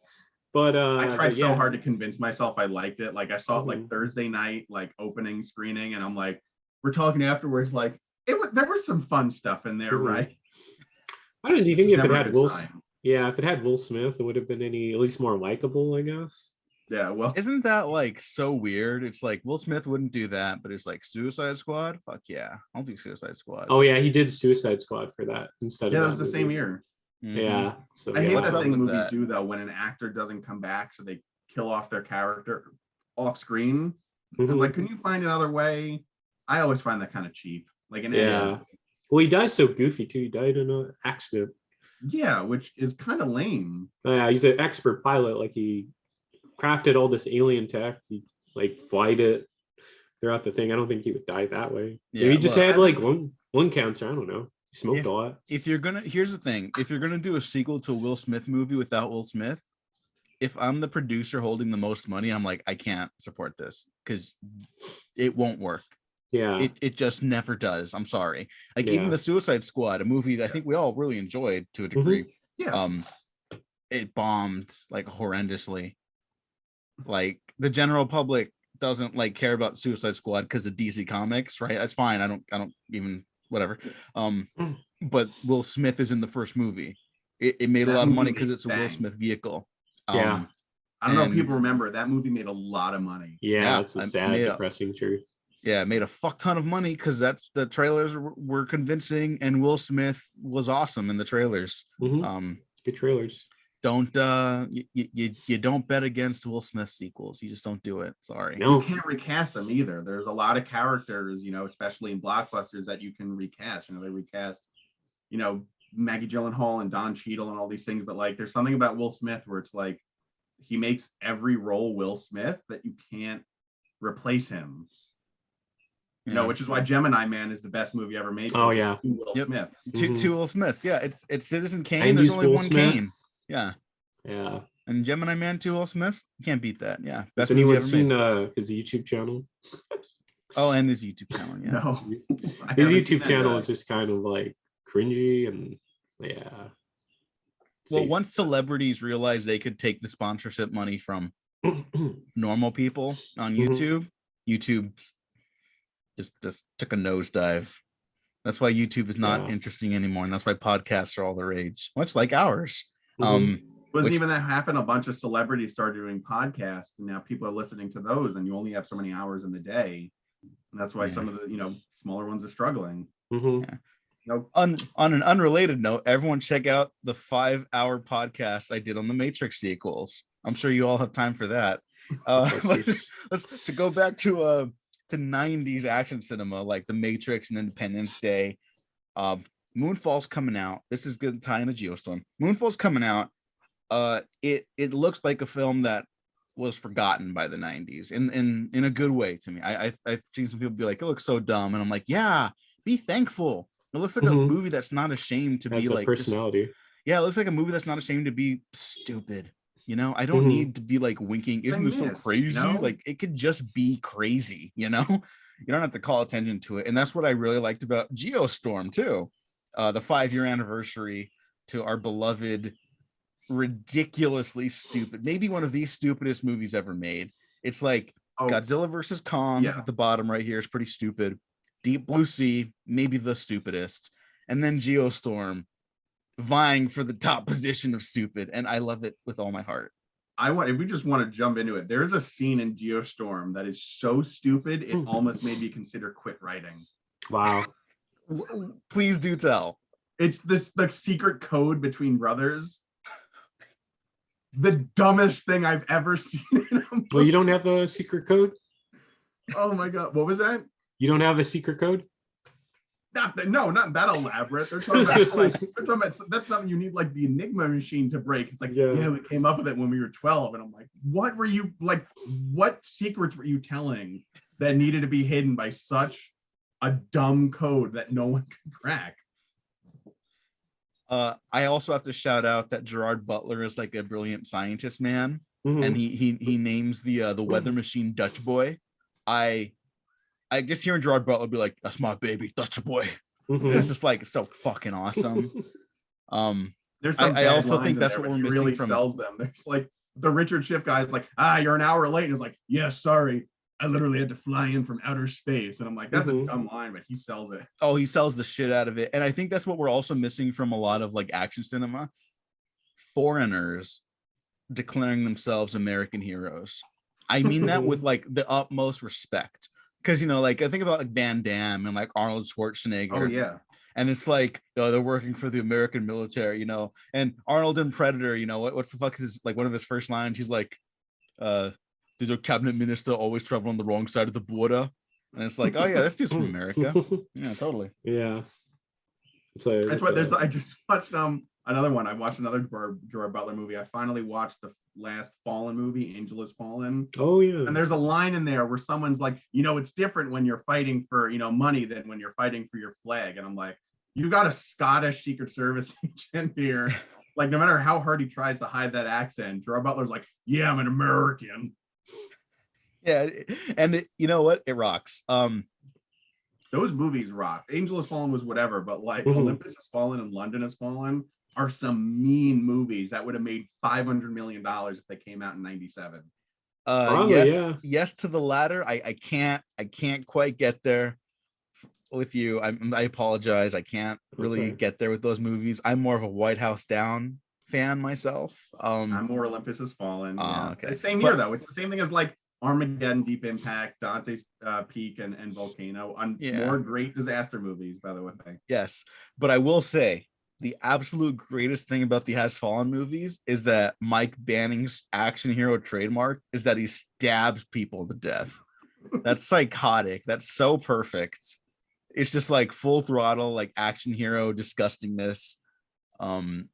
But I tried so hard to convince myself I liked it. Like, I saw it like Thursday night, like opening screening, and I'm like, we're talking afterwards. Like, there was some fun stuff in there, right? I don't. Do you think if it had if it had Will Smith, it would have been at least more likable, I guess. Yeah, well, isn't that like so weird? It's like Will Smith wouldn't do that, but it's like Suicide Squad. Fuck yeah, I'll do Suicide Squad. Oh yeah, he did Suicide Squad for that instead. Yeah, that was the same year. Mm-hmm. Yeah, so I hate that thing movies do though when an actor doesn't come back, so they kill off their character off screen. Mm-hmm. Like, can you find another way? I always find that kind of cheap. Like well, he dies so goofy too. He died in an accident. Yeah, which is kind of lame. Yeah, he's an expert pilot. Like he crafted all this alien tech. He like flight it throughout the thing. I don't think he would die that way. Yeah, maybe he just had like lung cancer. I don't know. He smoked a lot. Here's the thing. If you're gonna do a sequel to a Will Smith movie without Will Smith, if I'm the producer holding the most money, I'm like, I can't support this because it won't work. Yeah, it just never does. I'm sorry. Like even the Suicide Squad, a movie that I think we all really enjoyed to a degree. It bombed like horrendously. Like the general public doesn't like care about Suicide Squad because of DC Comics, right? That's fine. I don't even whatever. But Will Smith is in the first movie. It made a lot of money because it's a Will Smith vehicle. I don't know if people remember that movie made a lot of money. Yeah, it's a sad, depressing truth. Yeah, it made a fuck ton of money because the trailers were convincing and Will Smith was awesome in the trailers. Good trailers. Don't you don't bet against Will Smith sequels. You just don't do it. Sorry. No, you can't recast them either. There's a lot of characters, especially in blockbusters that you can recast. They recast, Maggie Gyllenhaal and Don Cheadle and all these things, but like there's something about Will Smith where it's like he makes every role Will Smith that you can't replace him. Which is why Gemini Man is the best movie ever made. Oh yeah, two Will Smiths. Two Will Smiths. Yeah, it's Citizen Kane. There's only one Kane. Yeah. And Gemini Man, 2 Will Smiths. You can't beat that. Yeah. Has anyone seen his YouTube channel? Oh, and his YouTube channel. Yeah. No. His YouTube channel is just kind of like cringy and Well, once celebrities realized they could take the sponsorship money from normal people on YouTube, YouTube just took a nosedive. That's why YouTube is not interesting anymore, and that's why podcasts are all the rage, much like ours. Wasn't even that happen? A bunch of celebrities started doing podcasts, and now people are listening to those, and you only have so many hours in the day, and that's why some of the smaller ones are struggling. On an unrelated note, everyone check out the 5-hour podcast I did on the Matrix sequels. I'm sure you all have time for that. Let's to go back to 90s action cinema like The Matrix and Independence Day. Moonfall's coming out. This is good to tie into Geostorm. Moonfall's coming out. It looks like a film that was forgotten by the 90s in a good way to me. I've seen some people be like, it looks so dumb, and I'm like, yeah, be thankful. It looks like a movie that's not ashamed to be like personality. It looks like a movie that's not ashamed to be stupid. I don't need to be like winking. Isn't this so crazy? Like it could just be crazy. You don't have to call attention to it. And that's what I really liked about Geostorm too. The 5-year anniversary to our beloved, ridiculously stupid, maybe one of the stupidest movies ever made. It's like Godzilla versus Kong at the bottom right here is pretty stupid. Deep Blue Sea, maybe the stupidest. And then Geostorm vying for the top position of stupid, and I love it with all my heart. if we just want to jump into it, there's a scene in Geostorm that is so stupid it almost made me consider quit writing. Wow. Please do tell. It's the secret code between brothers. The dumbest thing I've ever seen. Well, you don't have a secret code? Oh my god, what was that? You don't have a secret code? Not that elaborate. They're talking about that's something you need like the Enigma machine to break. It's like, yeah, we came up with it when we were 12. And I'm like, what secrets were you telling that needed to be hidden by such a dumb code that no one could crack? I also have to shout out that Gerard Butler is like a brilliant scientist, man. And he names the weather machine Dutch Boy. I just hearing Gerard Butler be like, "That's my baby, Dutch Boy." It's just like so fucking awesome. There's some I also think that's what we're missing really from. Sells them. There's like the Richard Schiff guy is like, "You're an hour late," and it's like, "Yeah, sorry, I literally had to fly in from outer space." And I'm like, that's a dumb line, but he sells it. Oh, he sells the shit out of it, and I think that's what we're also missing from a lot of like action cinema. Foreigners declaring themselves American heroes. I mean that with like the utmost respect, because like I think about like Van Damme and like Arnold Schwarzenegger. Oh yeah, and it's like, oh, they're working for the American military, And Arnold in Predator, what's the fuck is like one of his first lines? He's like, "Does your cabinet minister always travel on the wrong side of the border?" And it's like, oh yeah, this dude's from America. Yeah, totally. Yeah. I just watched another one. I watched another Gerard Butler movie. I finally watched the last Fallen movie, Angel Has Fallen. Oh yeah. And there's a line in there where someone's like, it's different when you're fighting for money than when you're fighting for your flag. And I'm like, you got a Scottish Secret Service agent here. Like, no matter how hard he tries to hide that accent, Gerard Butler's like, yeah, I'm an American. Yeah, and you know what? It rocks. Those movies rock. Angel Has Fallen was whatever, but like Olympus Has Fallen and London Has Fallen are some mean movies that would have made $500 million if they came out in '97. Yes to the latter. I can't quite get there with you. I apologize. I can't really get there with those movies. I'm more of a White House Down fan myself. I'm more Olympus Has Fallen. Yeah. Okay. Same year though. It's the same thing as like Armageddon, Deep Impact, Dante's Peak, and Volcano. More great disaster movies, by the way. Yes, but I will say the absolute greatest thing about the Has Fallen movies is that Mike Banning's action hero trademark is that he stabs people to death. That's psychotic. That's so perfect. It's just like full throttle, like action hero disgustingness.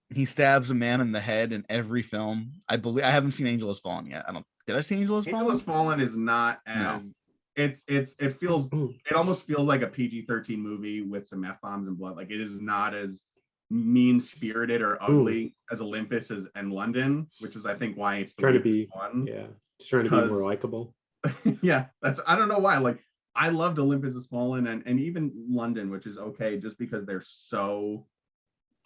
He stabs a man in the head in every film. I haven't seen Angel Has Fallen yet. Did I see Angel Has Fallen? Angel Has Fallen is not as it almost feels like a PG-13 movie with some F-bombs and blood. Like, it is not as mean-spirited or ugly as Olympus and London, which is I think why it's trying to be fun. Yeah, it's trying to be more likable. Yeah, I don't know why. Like, I loved Olympus Has Fallen and even London, which is okay just because they're so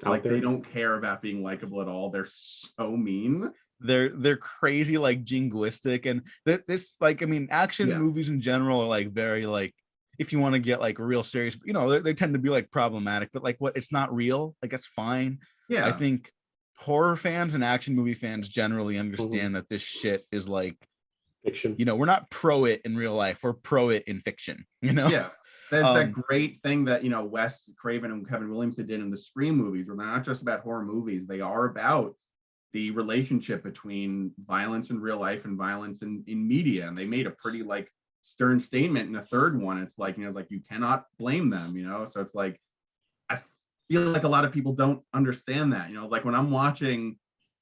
like they don't care about being likable at all. They're so mean. They're crazy, like jingoistic, and this like, I mean, action movies in general are like very like, if you want to get like real serious, they tend to be like problematic, but like it's not real, like that's fine. Yeah, I think horror fans and action movie fans generally understand that this shit is like fiction. We're not pro it in real life, we're pro it in fiction. Yeah, there's that great thing that Wes Craven and Kevin Williamson did in the Scream movies, where they're not just about horror movies, they are about the relationship between violence in real life and violence in media. And they made a pretty like stern statement in the third one. It's like, it's like you cannot blame them, so it's like I feel like a lot of people don't understand that. Like when I'm watching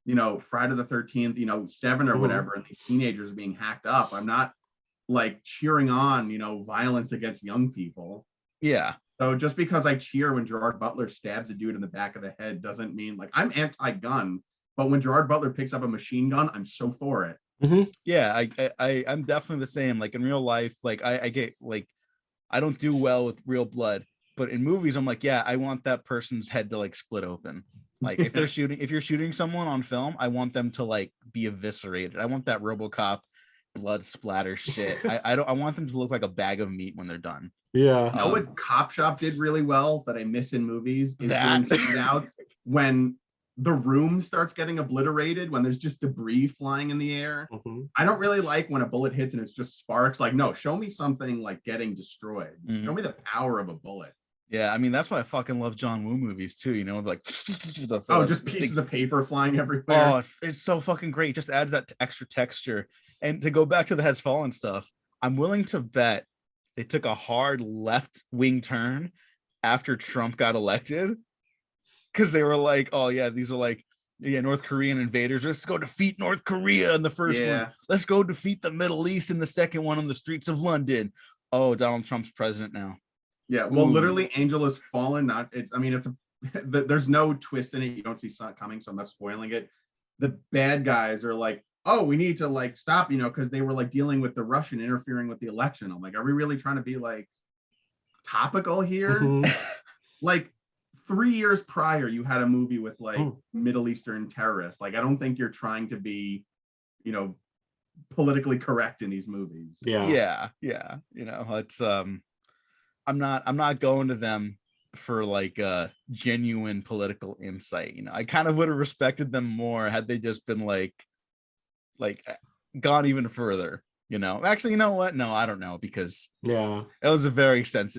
Friday the 13th 7 or whatever, and these teenagers are being hacked up, I'm not like cheering on violence against young people. Yeah, so just because I cheer when Gerard Butler stabs a dude in the back of the head doesn't mean like I'm anti-gun. But when Gerard Butler picks up a machine gun, I'm so for it. Yeah, I'm definitely the same. Like in real life, like I get like, I don't do well with real blood, but in movies, I'm like, yeah, I want that person's head to like split open. Like if you're shooting someone on film, I want them to like be eviscerated. I want that RoboCop blood splatter shit. I want them to look like a bag of meat when they're done. Yeah. What Cop Shop did really well that I miss in movies is doing shootouts when the room starts getting obliterated when there's just debris flying in the air. I don't really like when a bullet hits and it's just sparks. Like, no, show me something like getting destroyed. Show me the power of a bullet. Yeah, I mean, that's why I fucking love John Woo movies too, you know, like just pieces of paper flying everywhere. Oh, it's so fucking great. It just adds that extra texture. And to go back to the Heads Fallen stuff, I'm willing to bet they took a hard left wing turn after Trump got elected, because they were like, oh yeah, these are like, yeah, North Korean invaders. Let's go defeat North Korea in the first one. Let's go defeat the Middle East in the second one on the streets of London. Oh, Donald Trump's president now. Yeah, well, literally, Angel Has Fallen. There's no twist in it. You don't see something coming, so I'm not spoiling it. The bad guys are like, oh, we need to like stop, you know, because they were like dealing with the Russian interfering with the election. I'm like, are we really trying to be like topical here? Like 3 years prior, you had a movie with like Middle Eastern terrorists. Like, I don't think you're trying to be, you know, politically correct in these movies. Yeah. You know, it's I'm not going to them for like genuine political insight. You know, I kind of would have respected them more had they just been like gone even further. You know, actually, you know what? No, I don't know, because it was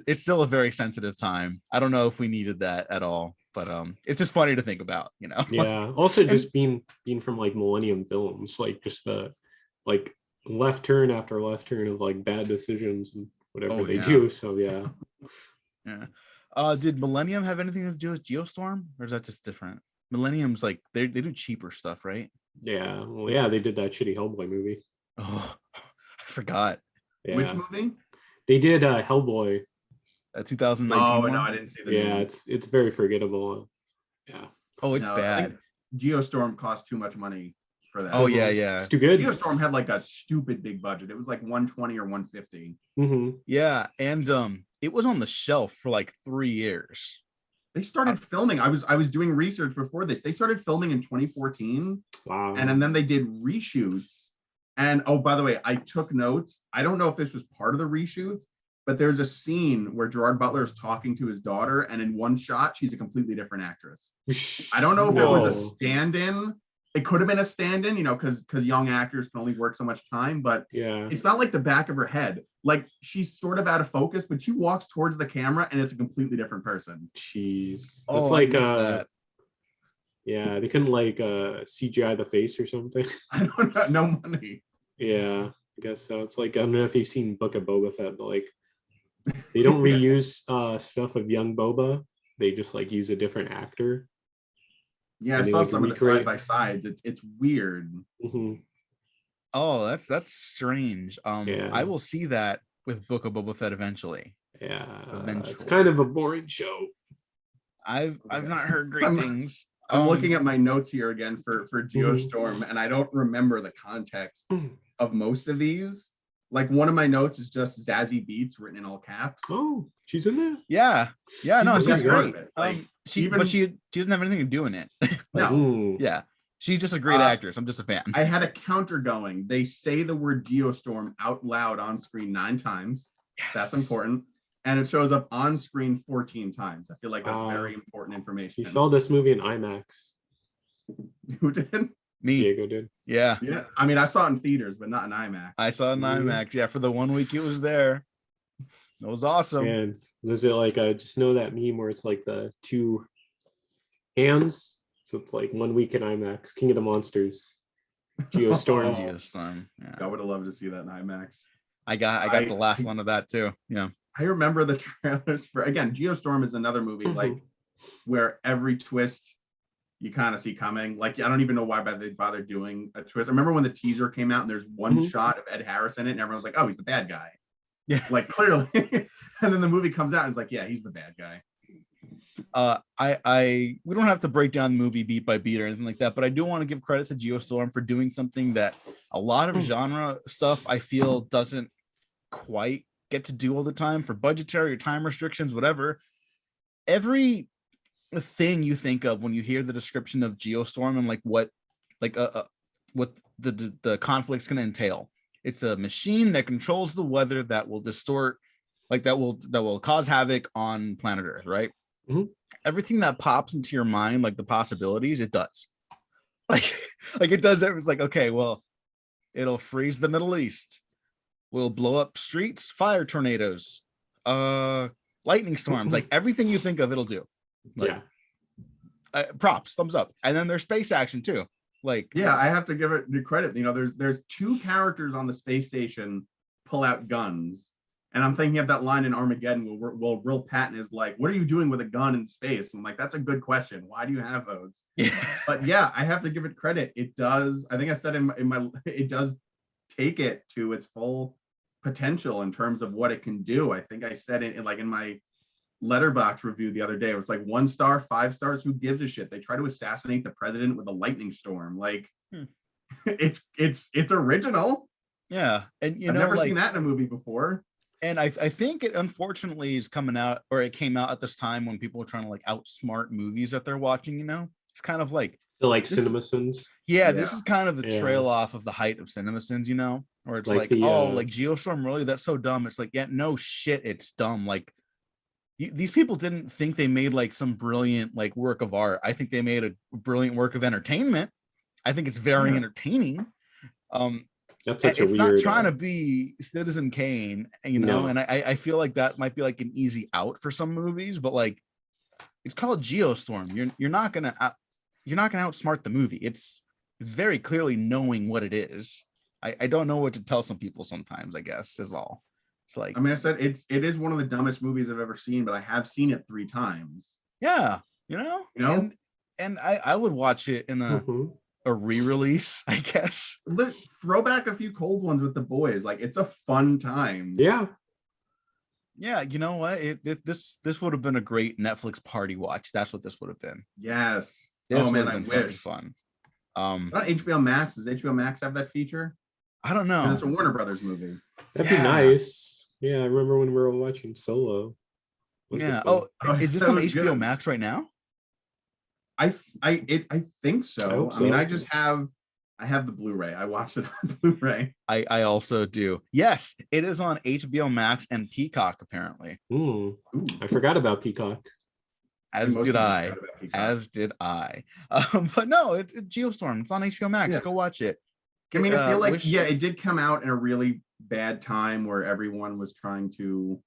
it's still a very sensitive time. I don't know if we needed that at all, but it's just funny to think about, you know. Also just being from like Millennium Films, like just the like left turn after left turn of like bad decisions and whatever they do. So yeah. Did Millennium have anything to do with Geostorm, or is that just different? Millennium's like they do cheaper stuff, right? Yeah. Well, yeah, they did that shitty Hellboy movie. Oh, I forgot. Yeah. Which movie? They did Hellboy. 2019. Oh no, I didn't see the movie. It's very forgettable. Yeah. Oh, it's bad. Geostorm cost too much money for that. Oh yeah. It's too good. Geostorm had like a stupid big budget. It was like 120 or 150. Yeah, and it was on the shelf for like 3 years. They started filming. I was doing research before this. They started filming in 2014. Wow. And then they did reshoots. And oh, by the way, I took notes. I don't know if this was part of the reshoots, but there's a scene where Gerard Butler is talking to his daughter, and in one shot, she's a completely different actress. I don't know if it was a stand-in. It could have been a stand-in, you know, because young actors can only work so much time, but it's not like the back of her head. Like, she's sort of out of focus, but she walks towards the camera and it's a completely different person. Jeez. It's like yeah, they couldn't like CGI the face or something. I don't know, no money. Yeah, I guess so. It's like, I don't know if you've seen Book of Boba Fett, but like they don't reuse stuff of young Boba. They just like use a different actor. Yeah, I saw some of the side by sides. It's weird. Oh, that's strange. I will see that with Book of Boba Fett eventually. Yeah, it's kind of a boring show. I've not heard great things. I'm looking at my notes here again for Geostorm, and I don't remember the context of most of these. Like, one of my notes is just Zazie Beetz written in all caps. Oh, she's in there. Yeah, no, she's great. But she doesn't have anything to do in it. Yeah, she's just a great actress. I'm just a fan. I had a counter going. They say the word Geostorm out loud on screen 9 times. Yes. That's important. And it shows up on screen 14 times. I feel like that's very important information. You saw this movie in IMAX. Who did? Me. Diego did. Yeah. I mean, I saw it in theaters, but not in IMAX. I saw it in IMAX. Yeah, for the 1 week it was there. It was awesome. And was it like just know that meme where it's like the 2 hands? So it's like 1 week in IMAX. King of the Monsters. Geostorm. Geostorm. Yeah. I would have loved to see that in IMAX. I got the last one of that too. Yeah. I remember the trailers for, again, Geostorm is another movie like where every twist you kind of see coming. Like, I don't even know why they bother doing a twist. I remember when the teaser came out and there's one shot of Ed Harris in it and everyone's like, oh, he's the bad guy. Yeah. Like, clearly. And then the movie comes out and it's like, yeah, he's the bad guy. We don't have to break down the movie beat by beat or anything like that, but I do want to give credit to Geostorm for doing something that a lot of genre stuff I feel doesn't quite get to do all the time for budgetary or time restrictions, whatever. Every thing you think of when you hear the description of Geostorm and like what the conflict's going to entail. It's a machine that controls the weather that will distort, like that will cause havoc on planet Earth, right? everything that pops into your mind, like the possibilities, it does. Like it does. It was like, okay, well, it'll freeze the Middle East. We'll blow up streets, fire tornadoes, lightning storms, like everything you think of, it'll do. Like, props, thumbs up. And then there's space action too. Like, yeah, I have to give it the credit. You know, there's two characters on the space station pull out guns, and I'm thinking of that line in Armageddon where Will Patton is like, "What are you doing with a gun in space?" And I'm like, that's a good question. Why do you have those? yeah. But yeah, I have to give it credit. It does. I think I said in my it does take it to its full potential in terms of what it can do. I think I said it in my Letterboxd review the other day. It was like 1 star, 5 stars. Who gives a shit? They try to assassinate the president with a lightning storm. Like, it's original. Yeah, and I've never seen that in a movie before. And I think it unfortunately is coming out, or it came out at this time when people were trying to like outsmart movies that they're watching. You know, it's kind of like CinemaSins. Yeah, this is kind of the trail off of the height of CinemaSins. You know, where it's like like Geostorm, really? That's so dumb. It's like, yeah, no shit, it's dumb. Like, these people didn't think they made like some brilliant like work of art. I think they made a brilliant work of entertainment. I think it's very entertaining. That's such it's a not weird, trying to be Citizen Kane, you know. And I feel like that might be like an easy out for some movies, but like, it's called Geostorm. You're not gonna outsmart the movie. It's very clearly knowing what it is. I don't know what to tell some people sometimes, I guess, is all. It's like, I mean, I said it is one of the dumbest movies I've ever seen, but I have seen it 3 times. Yeah, you know, and I would watch it in a re-release, I guess. Throw back a few cold ones with the boys. Like, it's a fun time. Yeah, you know what? This would have been a great Netflix party watch. That's what this would have been. Yes. This would have been fucking fun. Not HBO Max. Does HBO Max have that feature? I don't know. It's a Warner Brothers movie. That'd be nice. Yeah, I remember when we were watching Solo. Is this on HBO Max right now? I think so. I mean, I have the Blu-ray. I watched it on Blu-ray. I also do. Yes, it is on HBO Max and Peacock, apparently. Ooh. I forgot about Peacock. As did I. But no, it's Geostorm. It's on HBO Max. Go watch it. I mean, I feel like it did come out in a really bad time where everyone was trying to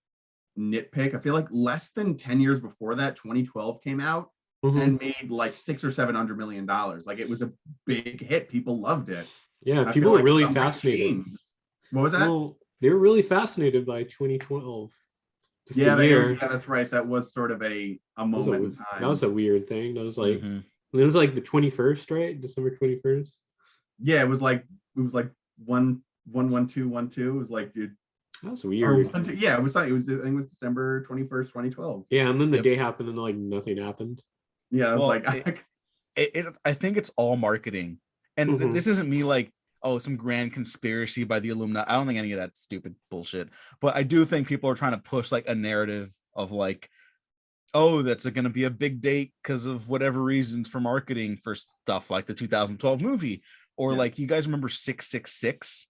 nitpick. I feel like less than 10 years before that, 2012 came out and made like $600 or $700 million. Like, it was a big hit. People loved it. Yeah, people were really fascinated. What was that? Well, they were really fascinated by 2012. Yeah, that's right. That was sort of a moment in time. That was a weird thing. That was like it was like the 21st, right? December 21st. Yeah, it was like 1-1-1-2-1-2. It was like, dude, that was weird. It was I think it was December 21st, 2012. Yeah, and then the day happened and like nothing happened. Yeah, I think it's all marketing. And this isn't me like, oh, some grand conspiracy by the Illuminati. I don't think any of that stupid bullshit. But I do think people are trying to push like a narrative of like, oh, that's going to be a big date because of whatever reasons for marketing for stuff like the 2012 movie. Or like, you guys remember 666?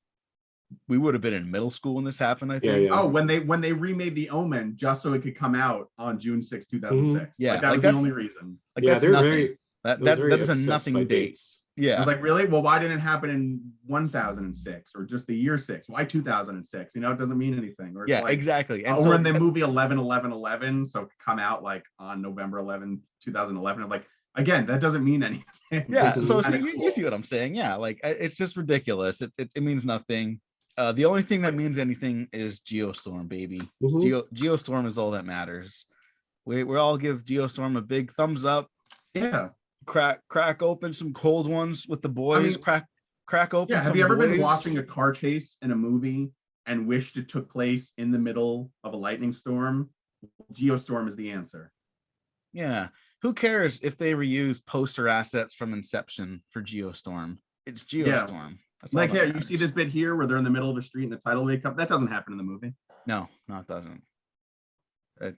We would have been in middle school when this happened, I think. Yeah. Oh, when they remade The Omen just so it could come out on June 6, 2006. Yeah, like, that was the only reason. Like, that's nothing. That is a nothing date. Yeah. I was like, really? Well, why didn't it happen in 1006 or just the year 6? Why 2006? You know, it doesn't mean anything. Or yeah, exactly. And so in the movie 11/11/11, so come out like on November 11, 2011. I'm like, again, that doesn't mean anything. Yeah. So you see what I'm saying? Yeah. Like, it's just ridiculous. It means nothing. The only thing that means anything is Geostorm, baby. Geostorm is all that matters. We all give Geostorm a big thumbs up. Yeah. Crack open some cold ones with the boys. I mean, crack open. Yeah. Have you ever been watching a car chase in a movie and wished it took place in the middle of a lightning storm? Geostorm is the answer. Yeah. Who cares if they reuse poster assets from Inception for Geostorm? It's Geostorm. Like, here, you see this bit here where they're in the middle of the street and the tidal wave comes. That doesn't happen in the movie. No, it doesn't. It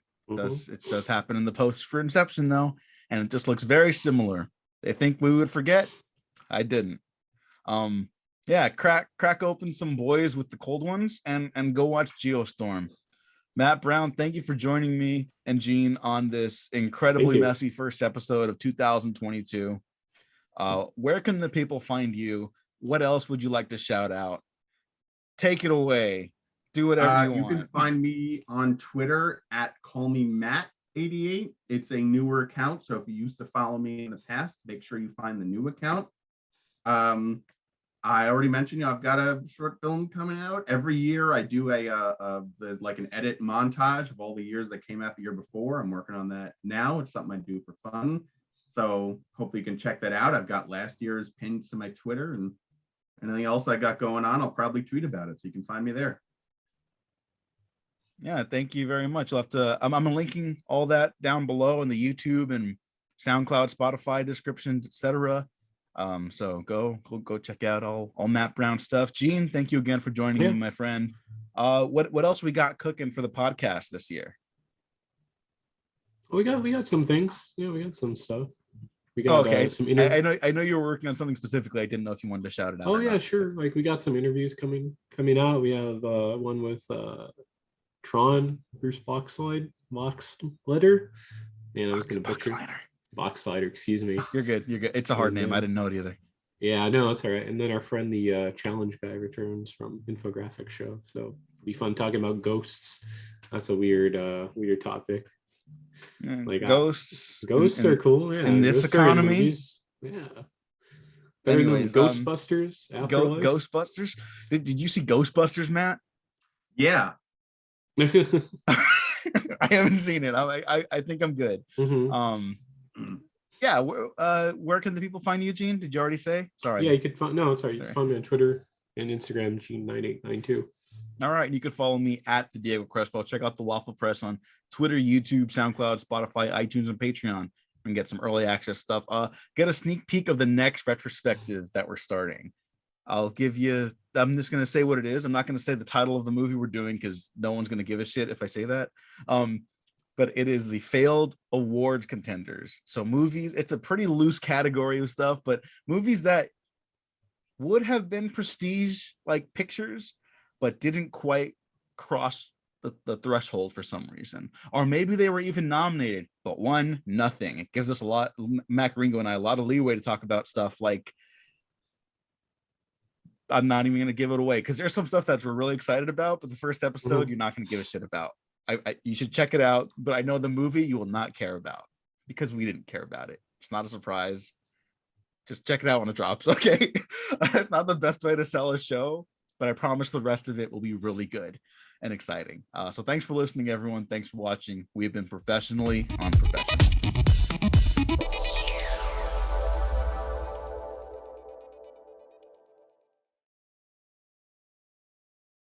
does happen in the post for Inception though, and it just looks very similar. They think we would forget. I didn't. Yeah, crack open some boys with the cold ones and go watch Geostorm. Matt Brown, thank you for joining me and Gene on this incredibly messy first episode of 2022. Where can the people find you? What else would you like to shout out? Take it away. Do whatever you want. You can find me on Twitter at callmematt88. It's a newer account, so if you used to follow me in the past, make sure you find the new account. I already mentioned, I've got a short film coming out. Every year I do like an edit montage of all the years that came out the year before. I'm working on that now. It's something I do for fun. So hopefully you can check that out. I've got last year's pinned to my Twitter, and anything else I got going on, I'll probably tweet about it. So you can find me there. Yeah, thank you very much. I'll have to, I'm linking all that down below in the YouTube and SoundCloud, Spotify descriptions, etc. So go check out all Matt Brown stuff. Gene, thank you again for joining me, my friend. What else we got cooking for the podcast this year? We got some things. Yeah, we got some stuff. We got some I know you were working on something specifically. I didn't know if you wanted to shout it out. Oh yeah, sure. Like we got some interviews coming out. We have one with Tron, Bruce Boxleiter. Man, I was gonna butcher Boxleiter, excuse me. You're good. It's a hard name. I didn't know it either. Yeah, no, that's all right. And then our friend, the challenge guy, returns from Infographic Show. So it'll be fun talking about ghosts. That's a weird topic. Like ghosts are cool. Yeah, in this economy. Yeah. Better than Ghostbusters. Ghostbusters. Did you see Ghostbusters, Matt? Yeah. I haven't seen it. I think I'm good. Mm-hmm. Yeah. Where can the people find you, Gene? Did you already say? Sorry. Yeah, you could find. No, it's all right. You can find me on Twitter and Instagram, Gene9892. All right, and you can follow me at the Diego Crespo. Check out the Waffle Press on Twitter, YouTube, SoundCloud, Spotify, iTunes, and Patreon, and get some early access stuff. Get a sneak peek of the next retrospective that we're starting. I'm just gonna say what it is. I'm not gonna say the title of the movie we're doing because no one's gonna give a shit if I say that. But it is the failed awards contenders. So movies, it's a pretty loose category of stuff, but movies that would have been prestige like pictures, but didn't quite cross the threshold for some reason. Or maybe they were even nominated, but won nothing. It gives us a lot, Mac Ringo and I, a lot of leeway to talk about stuff like, I'm not even going to give it away because there's some stuff that we're really excited about, but the first episode, you're not going to give a shit about. You should check it out, but I know the movie you will not care about because we didn't care about it. It's not a surprise. Just check it out when it drops, okay? It's not the best way to sell a show, but I promise the rest of it will be really good and exciting. So thanks for listening, everyone. Thanks for watching. We have been professionally unprofessional.